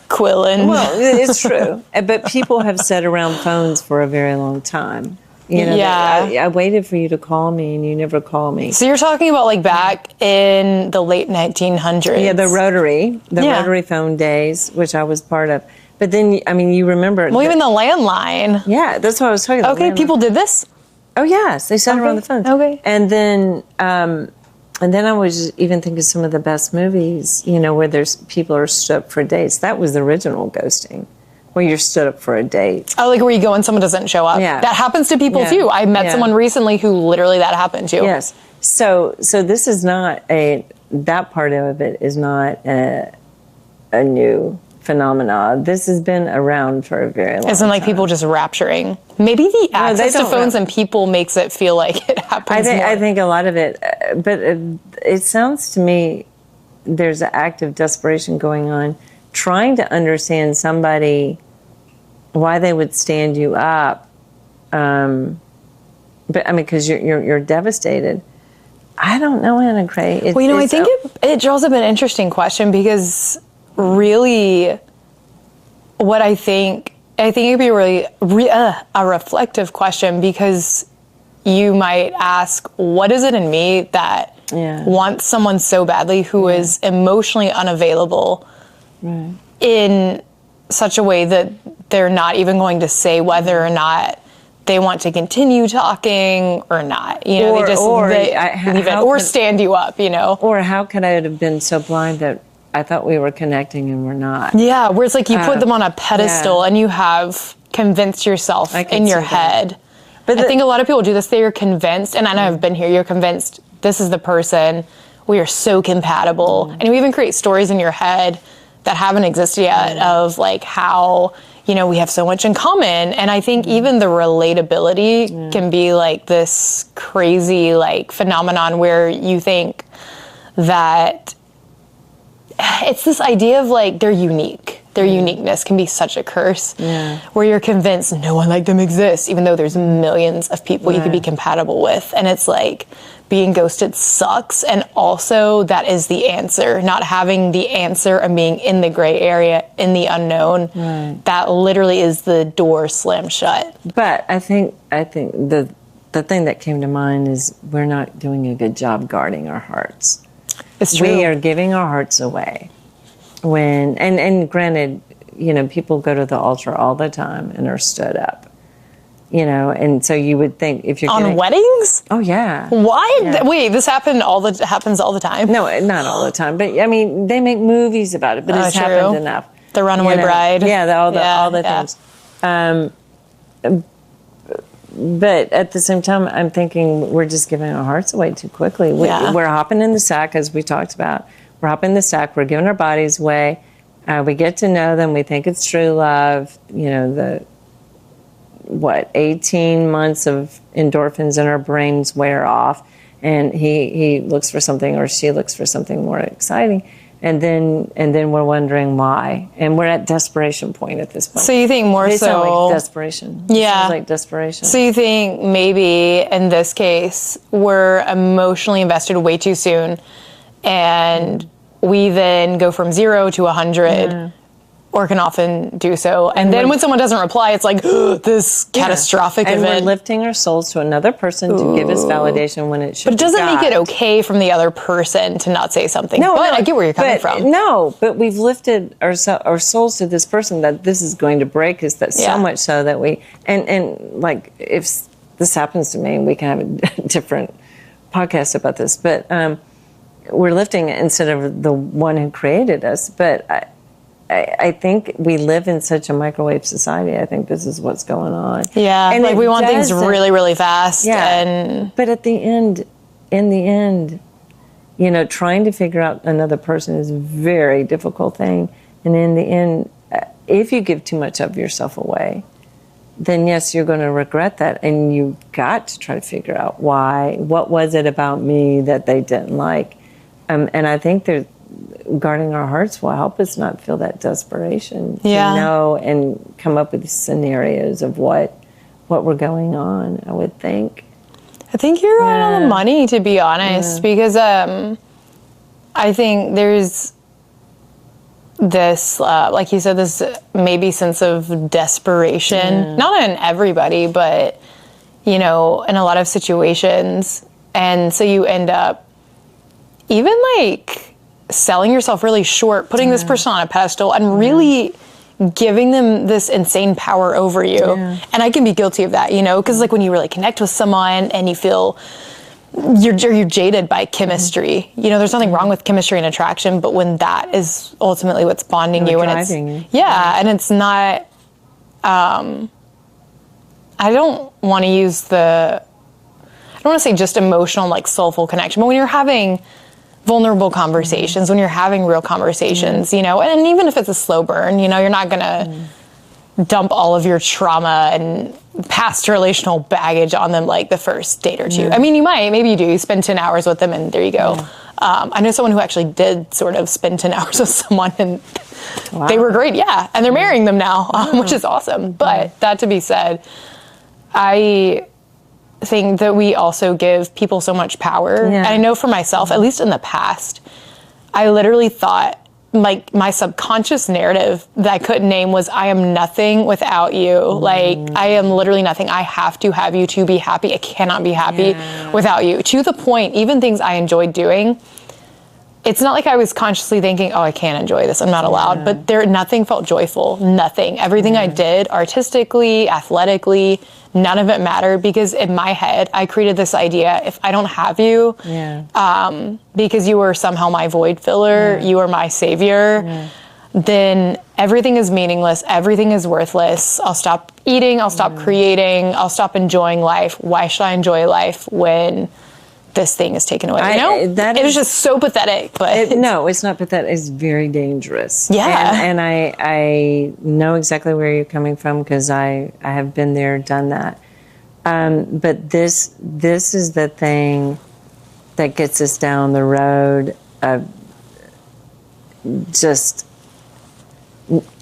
quillin. Well, it's true. But people have sat around phones for a very long time. I waited for you to call me, and you never call me. So you're talking about back in the late 1900s. Yeah, the rotary phone days, which I was part of. But then, you remember... Well, even the landline. Yeah, that's what I was talking about. Okay, people did this? Oh, yes. They sat around the phone. Okay. And then I was even thinking some of the best movies, where people are stood up for dates. That was the original ghosting, where you're stood up for a date. Oh, where you go and someone doesn't show up? Yeah. That happens to people, too. I met someone recently who literally that happened to. Yes. So this is not that part of it is not a new phenomena. This has been around for a very long time. Isn't people just rapturing? Maybe the access to phones and people makes it feel like it happens more. I think a lot of it, but it sounds to me there's an act of desperation going on, trying to understand somebody, why they would stand you up. But because you're devastated. I don't know, Anna Gray. I think it draws up an interesting question because really, what I think it'd be really a reflective question because you might ask, what is it in me that wants someone so badly who is emotionally unavailable in such a way that they're not even going to say whether or not they want to continue talking or not. They leave it or stand you up. Or how could I have been so blind that I thought we were connecting and we're not. Yeah, where it's you put them on a pedestal and you have convinced yourself in your head. But I think a lot of people do this. They are convinced, and I know I've been here, you're convinced this is the person. We are so compatible. And you even create stories in your head that haven't existed yet of like how, you know, we have so much in common. And I think even the relatability can be like this crazy like phenomenon where you think that it's this idea of like they're unique. Their uniqueness can be such a curse where you're convinced no one like them exists, even though there's millions of people you could be compatible with. And it's like being ghosted sucks. And also that is the answer, not having the answer and being in the gray area, in the unknown. That literally is the door slammed shut. But I think the thing that came to mind is we're not doing a good job guarding our hearts. It's true. We are giving our hearts away. And granted, you know, people go to the altar all the time and are stood up, you know, and so you would think if you're on weddings? Oh yeah. Why? Yeah. Wait, this happens all the time? No, not all the time, but I mean, they make movies about it, but it's happened enough. The runaway bride. Yeah, all the things. But at the same time, I'm thinking we're just giving our hearts away too quickly. We're hopping in the sack, as we talked about. We're hopping the sack. We're giving our bodies away. We get to know them. We think it's true love. You know, 18 months of endorphins in our brains wear off, and he looks for something or she looks for something more exciting, and then we're wondering why, and we're at desperation point at this point. So you think more it so like desperation? Yeah, it sounds like desperation. So you think maybe in this case we're emotionally invested way too soon. And we then go from 0 to 100, or can often do so. And then when someone doesn't reply, it's like this catastrophic event. And we're lifting our souls to another person to give us validation when it should. But it doesn't make it okay from the other person to not say something. No, I get where you're coming from. No, but we've lifted our souls to this person that this is going to break us. That so much so that we and like if this happens to me, we can have a different podcast about this, but. We're lifting it instead of the one who created us. But I think we live in such a microwave society. I think this is what's going on. Yeah, and like we want things really, really fast. Yeah. But in the end, you know, trying to figure out another person is a very difficult thing. And in the end, if you give too much of yourself away, then yes, you're going to regret that. And you got to try to figure out why. What was it about me that they didn't like? And I think guarding our hearts will help us not feel that desperation to know and come up with scenarios of what we're going on, I would think. I think you're right on the money, to be honest, because I think there's this, like you said, this maybe sense of desperation, not in everybody, but, you know, in a lot of situations. And so you end up even like selling yourself really short, putting this person on a pedestal and really giving them this insane power over you. And I can be guilty of that, you know, because like when you really connect with someone and you feel you're jaded by chemistry, you know, there's nothing wrong with chemistry and attraction, but when that is ultimately what's bonding you and it's, and it's not, I don't want to use I don't want to say just emotional, like soulful connection, but when you're having vulnerable conversations, when you're having real conversations, you know, and even if it's a slow burn, you know, you're not going to dump all of your trauma and past relational baggage on them like the first date or two. I mean, you might, maybe you do. You spend 10 hours with them and there you go. I know someone who actually did sort of spend 10 hours with someone and they were great. Yeah. And they're marrying them now, which is awesome. But that to be said, I think that we also give people so much power. And I know for myself, at least in the past, I literally thought like my subconscious narrative that I couldn't name was I am nothing without you. Like I am literally nothing. I have to have you to be happy. I cannot be happy without you. To the point, even things I enjoyed doing, it's not like I was consciously thinking, oh, I can't enjoy this, I'm not allowed, but nothing felt joyful, nothing. Everything I did artistically, athletically, none of it mattered because in my head, I created this idea, if I don't have you, because you were somehow my void filler, you are my savior, then everything is meaningless, everything is worthless. I'll stop eating, I'll stop creating, I'll stop enjoying life. Why should I enjoy life when this thing is taken away. It is just so pathetic. But no, it's not pathetic. It's very dangerous. Yeah. And I know exactly where you're coming from because I have been there, done that. But this is the thing that gets us down the road of just,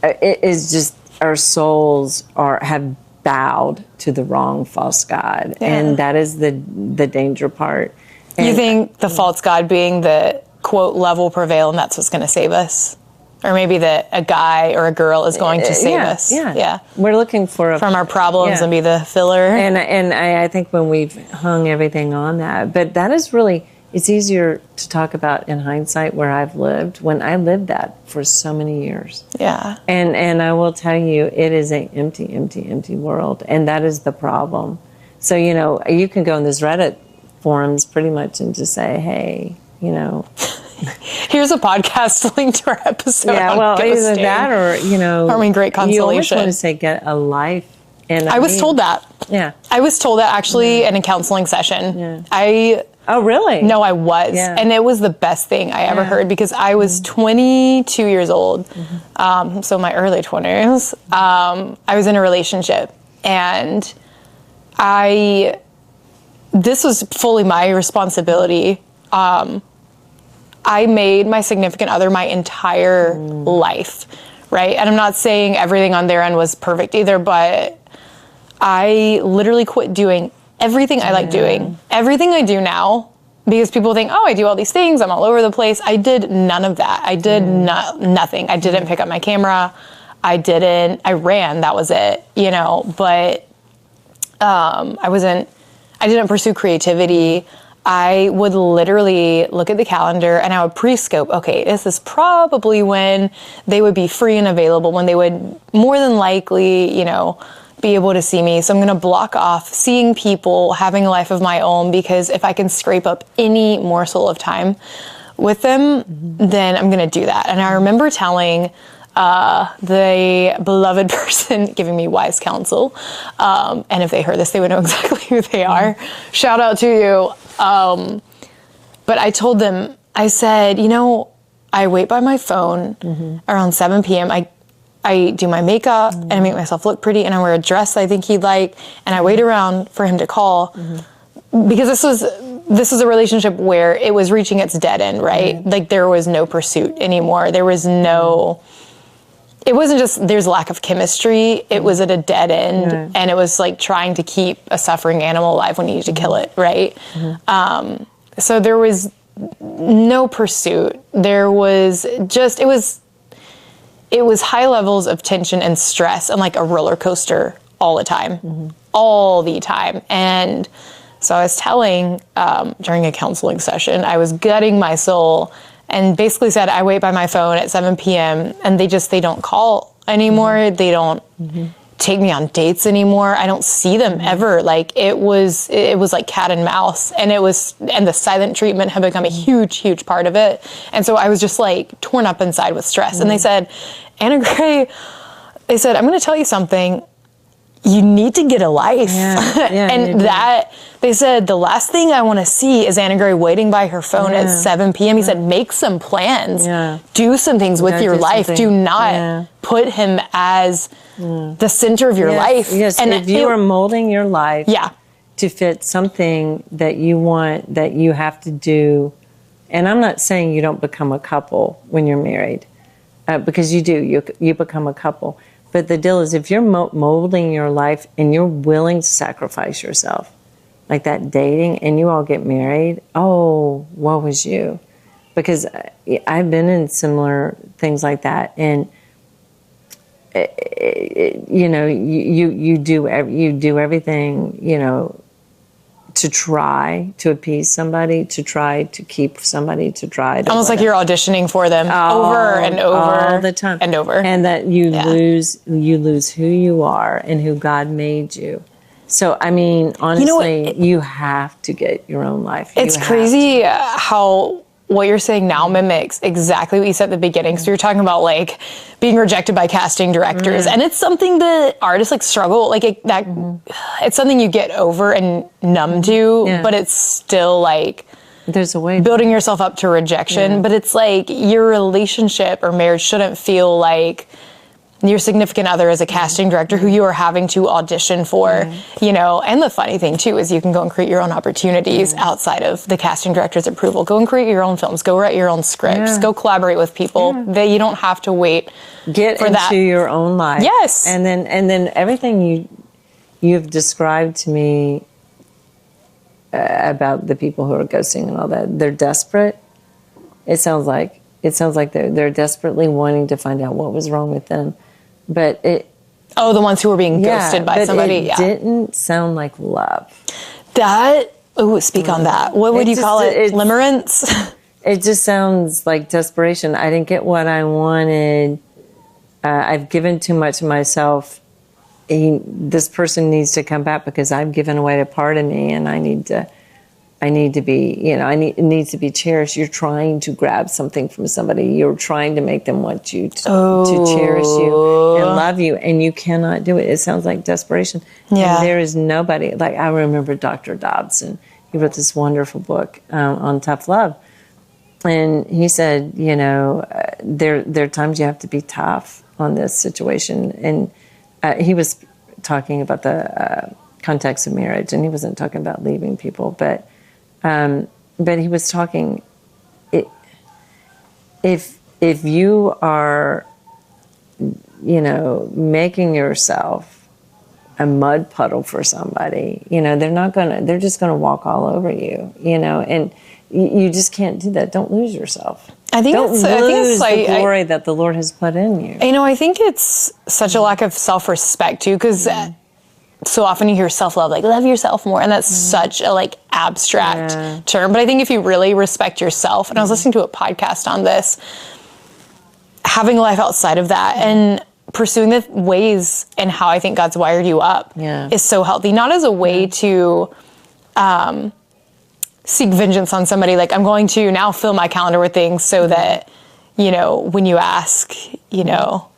it is just, our souls have bowed to the wrong false god. Yeah. And that is the danger part. And you think the false god being the quote love will prevail and that's what's going to save us? Or maybe that a guy or a girl is going to save us. Yeah. We're looking for from our problems and be the filler. And I think when we've hung everything on that, but that is really, it's easier to talk about in hindsight where I've lived, when I lived that for so many years. Yeah. And I will tell you, it is an empty, empty, empty world. And that is the problem. So, you can go in this Reddit forums pretty much and just say, hey, here's a podcast link to our episode. Yeah, well, either that or, great consolation. You always want to say get a life. And I was told that. Yeah. I was told that actually in a counseling session. Yeah. Oh, really? No, I was. Yeah. And it was the best thing I ever heard because I was 22 years old. So my early 20s. I was in a relationship and this was fully my responsibility. I made my significant other my entire life, right? And I'm not saying everything on their end was perfect either, but I literally quit doing everything I like doing. Everything I do now, because people think, oh, I do all these things, I'm all over the place. I did none of that. I did nothing. I didn't pick up my camera. I ran, that was it, but I didn't pursue creativity. I would literally look at the calendar and I would pre-scope, okay, this is probably when they would be free and available, when they would more than likely, be able to see me. So I'm going to block off seeing people, having a life of my own, because if I can scrape up any morsel of time with them, then I'm going to do that. And I remember telling the beloved person giving me wise counsel. And if they heard this, they would know exactly who they are. Shout out to you. But I told them, I said, I wait by my phone around 7 p.m. I do my makeup and I make myself look pretty and I wear a dress I think he'd like and I wait around for him to call because this was a relationship where it was reaching its dead end, right? Like there was no pursuit anymore. There was no, it wasn't just there's a lack of chemistry. It was at a dead end and it was like trying to keep a suffering animal alive when you need to kill it, right? So there was no pursuit. There was just, it was high levels of tension and stress and like a roller coaster all the time, all the time. And so I was telling, during a counseling session, I was gutting my soul and basically said, I wait by my phone at 7 p.m. and they don't call anymore. They don't take me on dates anymore. I don't see them ever. Like it was like cat and mouse and the silent treatment had become a huge, huge part of it. And so I was just like torn up inside with stress. And they said, Anna Gray, I'm going to tell you something. You need to get a life. And they said, the last thing I want to see is Anna Gray waiting by her phone at 7 p.m. He said, make some plans. Do some things with your life. Do not put him as the center of your life. Yes, and if you are molding your life to fit something that you want, that you have to do, and I'm not saying you don't become a couple when you're married, because you do, you become a couple. But the deal is if you're molding your life and you're willing to sacrifice yourself, like that dating, and you all get married, oh, woe is you. Because I've been in similar things like that. And, you do everything, to try to appease somebody, to try to keep somebody, to try to almost like you're auditioning for them over and over all the time and over, and that you lose who you are and who God made you. So I mean, honestly, you have to get your own life. It's crazy how what you're saying now mimics exactly what you said at the beginning. So you're talking about like being rejected by casting directors, and it's something that artists like struggle like it's something you get over and numb to, but it's still like there's a way building yourself up to rejection. But it's like your relationship or marriage shouldn't feel like your significant other is a casting director who you are having to audition for, you know. And the funny thing too is you can go and create your own opportunities outside of the casting director's approval. Go and create your own films, go write your own scripts, go collaborate with people that you don't have to wait get for into that. your own life. Yes. And then everything you've described to me about the people who are ghosting and all that, they're desperate. It sounds like they're desperately wanting to find out what was wrong with them. But the ones who were being ghosted by somebody. It didn't sound like love. Speak on that. What would you call it? Limerence? It just sounds like desperation. I didn't get what I wanted. I've given too much of myself. This person needs to come back because I've given away a part of me, and I need to be, you know, it needs to be cherished. You're trying to grab something from somebody. You're trying to make them want you to cherish you and love you, and you cannot do it. It sounds like desperation. Yeah. And there is nobody, like I remember Dr. Dobson. He wrote this wonderful book on tough love. And he said, you know, there are times you have to be tough on this situation. And he was talking about the context of marriage, and he wasn't talking about leaving people, but he was talking, if you are, you know, making yourself a mud puddle for somebody, you know, they're just gonna walk all over you, you know, and you just can't do that. Don't lose yourself. Don't lose the glory that the Lord has put in you. You know, I think it's such a lack of self-respect too, because so often you hear self-love, like love yourself more, and that's such a like abstract term. But I think if you really respect yourself, and I was listening to a podcast on this, having a life outside of that and pursuing the ways and how I think God's wired you up is so healthy. Not as a way to seek vengeance on somebody, like I'm going to now fill my calendar with things so that, you know, when you ask, you know,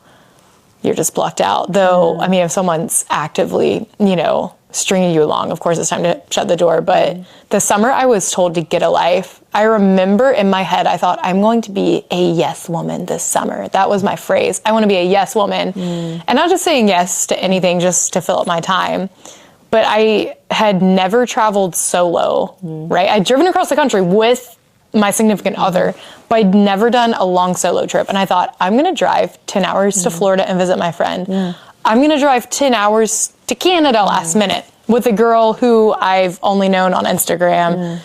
you're just blocked out. Though, I mean, if someone's actively, you know, stringing you along, of course it's time to shut the door. But the summer I was told to get a life, I remember in my head, I thought, I'm going to be a yes woman this summer. That was my phrase. I want to be a yes woman. And not just saying yes to anything just to fill up my time. But I had never traveled solo, right? I'd driven across the country with my significant other, but I'd never done a long solo trip. And I thought, I'm going to drive 10 hours to Florida and visit my friend. I'm going to drive 10 hours to Canada last minute with a girl who I've only known on Instagram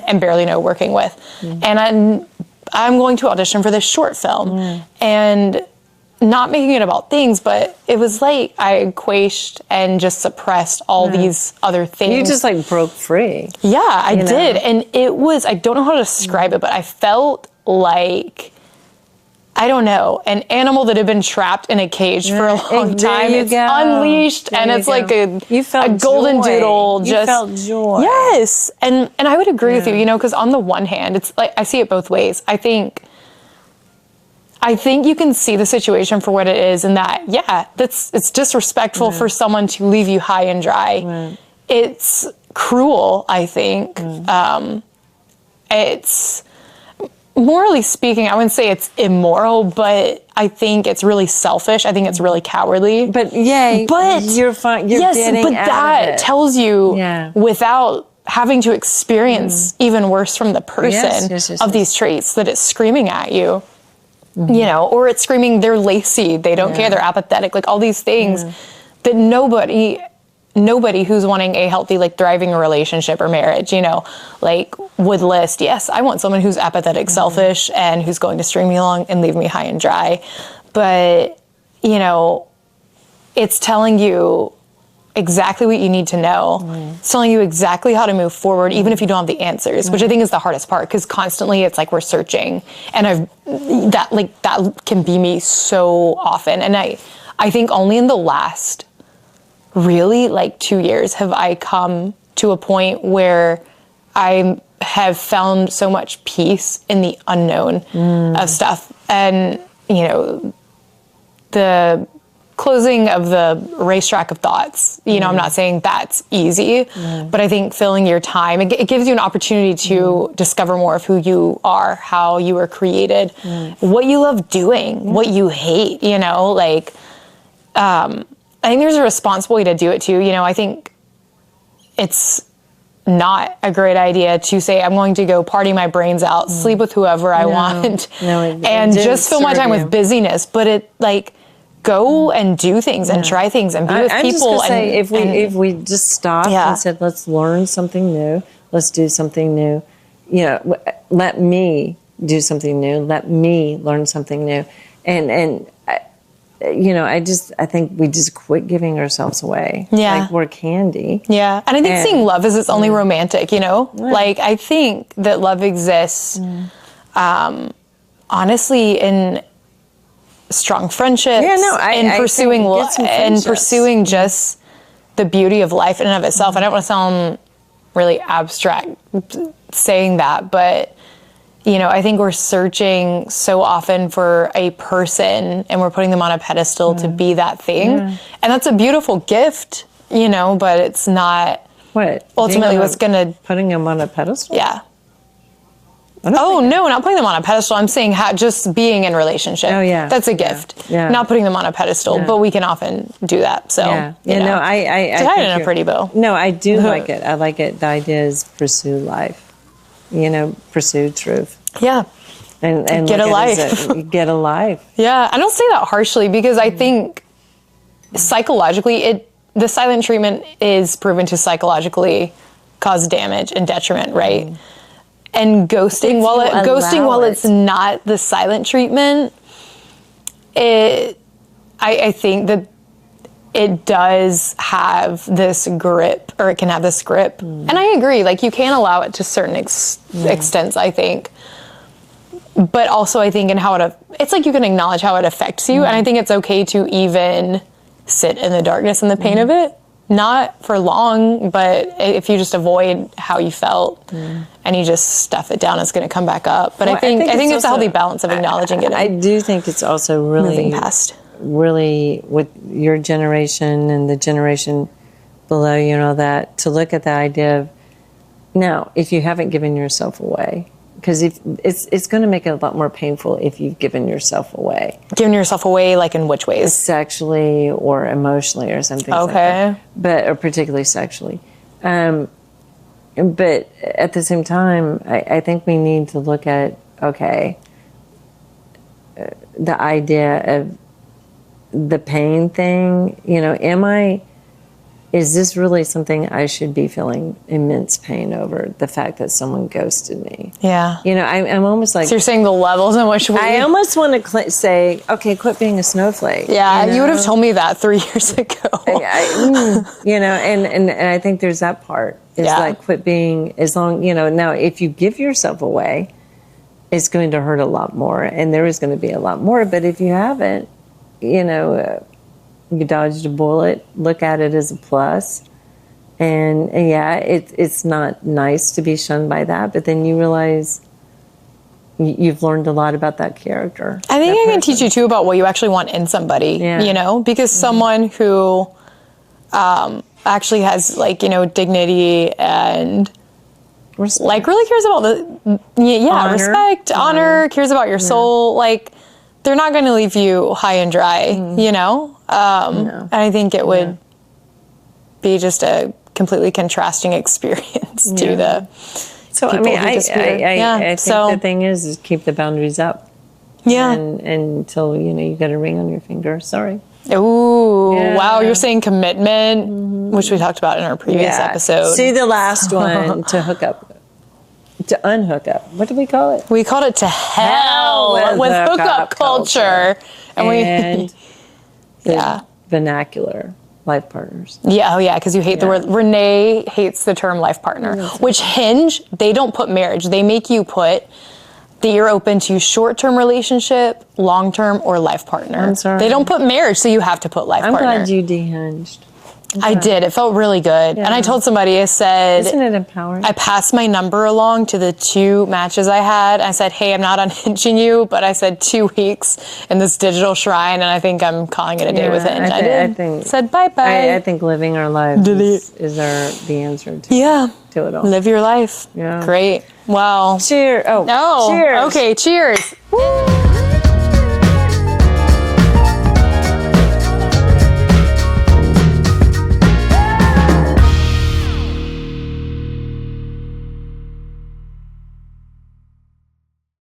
and barely know working with. And I'm going to audition for this short film. And not making it about things, but it was like I quashed and just suppressed all these other things. You just like broke free. Yeah, I did. And it was, I don't know how to describe it, but I felt like, I don't know, an animal that had been trapped in a cage for a long time. It's unleashed, and it's like a golden doodle. You felt joy. Yes. And I would agree with you, you know, because on the one hand, it's like, I see it both ways. I think you can see the situation for what it is, and that, it's disrespectful for someone to leave you high and dry. It's cruel, I think. It's, morally speaking, I wouldn't say it's immoral, but I think it's really selfish. I think it's really cowardly. But you're fine. You're getting but out that of it. tells you without having to experience even worse from the person of these traits, that it's screaming at you. You know, or it's screaming, they're lazy, they don't care, they're apathetic, like all these things that nobody who's wanting a healthy, like thriving relationship or marriage, you know, like would list, yes, I want someone who's apathetic, selfish, and who's going to string me along and leave me high and dry. But, you know, it's telling you exactly what you need to know. It's telling you exactly how to move forward, even if you don't have the answers, which I think is the hardest part, because constantly it's like we're searching, and that can be me so often. And I think only in the last really like 2 years have I come to a point where I'm have found so much peace in the unknown of stuff. And, the closing of the racetrack of thoughts, I'm not saying that's easy, but I think filling your time, it gives you an opportunity to discover more of who you are, how you were created, what you love doing, what you hate, I think there's a responsible way to do it too. I think it's not a great idea to say, I'm going to go party my brains out, sleep with whoever I want, and just fill my time with busyness. But go and do things and try things and be with people. Just gonna say, if we just stopped and said, let's learn something new, let's do something new, let me do something new, let me learn something new. I think we just quit giving ourselves away. Yeah. Like we're candy. Yeah. And I think seeing love as it's only romantic, I think that love exists, honestly, in strong friendships, pursuing just the beauty of life in and of itself. I don't want to sound really abstract saying that, but I think we're searching so often for a person and we're putting them on a pedestal to be that thing. And that's a beautiful gift, but it's not ultimately what's going to... Putting them on a pedestal? Yeah. No, not putting them on a pedestal. I'm saying just being in relationship. Oh, yeah. That's a gift. Yeah. Not putting them on a pedestal, but we can often do that. So, I tied it in a pretty bow. No, I do like it. I like it. The idea is pursue life. Pursue truth. Yeah. And get a life. Get a life. Yeah. I don't say that harshly because I think psychologically the silent treatment is proven to psychologically cause damage and detriment, right? And ghosting, while it's not the silent treatment, I think that it does have this grip, or it can have this grip. And I agree, you can allow it to certain extents, I think. But also I think in how it's you can acknowledge how it affects you. And I think it's okay to even sit in the darkness and the pain of it. Not for long, but if you just avoid how you felt and you just stuff it down, it's going to come back up. But I think it's a healthy balance of acknowledging it. I do think it's also really moving past. Really, with your generation and the generation below you and all that, to look at the idea of now, if you haven't given yourself away, because if it's going to make it a lot more painful if you've given yourself away. Given yourself away, in which ways? Sexually or emotionally or something like that. Or particularly sexually. But at the same time, I think we need to look at, the idea of the pain thing, is this really something I should be feeling immense pain over, the fact that someone ghosted me? Yeah. I'm almost like... So you're saying the levels in which we... I almost want to say, quit being a snowflake. Yeah, you would have told me that 3 years ago. And I think there's that part. It's quit being, as long, now if you give yourself away, it's going to hurt a lot more, and there is going to be a lot more, but if you haven't, you dodged a bullet, look at it as a plus. And it's not nice to be shunned by that, but then you realize you've learned a lot about that character. I think I can teach you too about what you actually want in somebody, because someone who actually has dignity and respect. Really cares about honor. Respect, honor, cares about your soul, they're not going to leave you high and dry, And I think it would be just a completely contrasting experience to the people who disappear. I think the thing is keep the boundaries up. Yeah. And until, you get a ring on your finger. Sorry. Ooh, wow, you're saying commitment, which we talked about in our previous episode. See the last one, to hook up. To unhook up. What do we call it? We called it to hell with hookup culture. And vernacular life partners. Yeah, because you hate the word. Renee hates the term life partner, which Hinge, they don't put marriage. They make you put that you're open to short-term relationship, long-term, or life partner. I'm sorry. They don't put marriage, so you have to put life partner. I'm glad you dehinged. I did. It felt really good. And I told somebody, I said, isn't it empowering? I passed my number along to the 2 matches I had. I said, hey, I'm not unhinging you, but I said 2 weeks in this digital shrine, and I think I'm calling it a day with Hinge. I said bye-bye. I think living our lives is the answer to it all. Live your life. Yeah. Great. Well. Cheers. No. Cheers. Okay, cheers. Woo!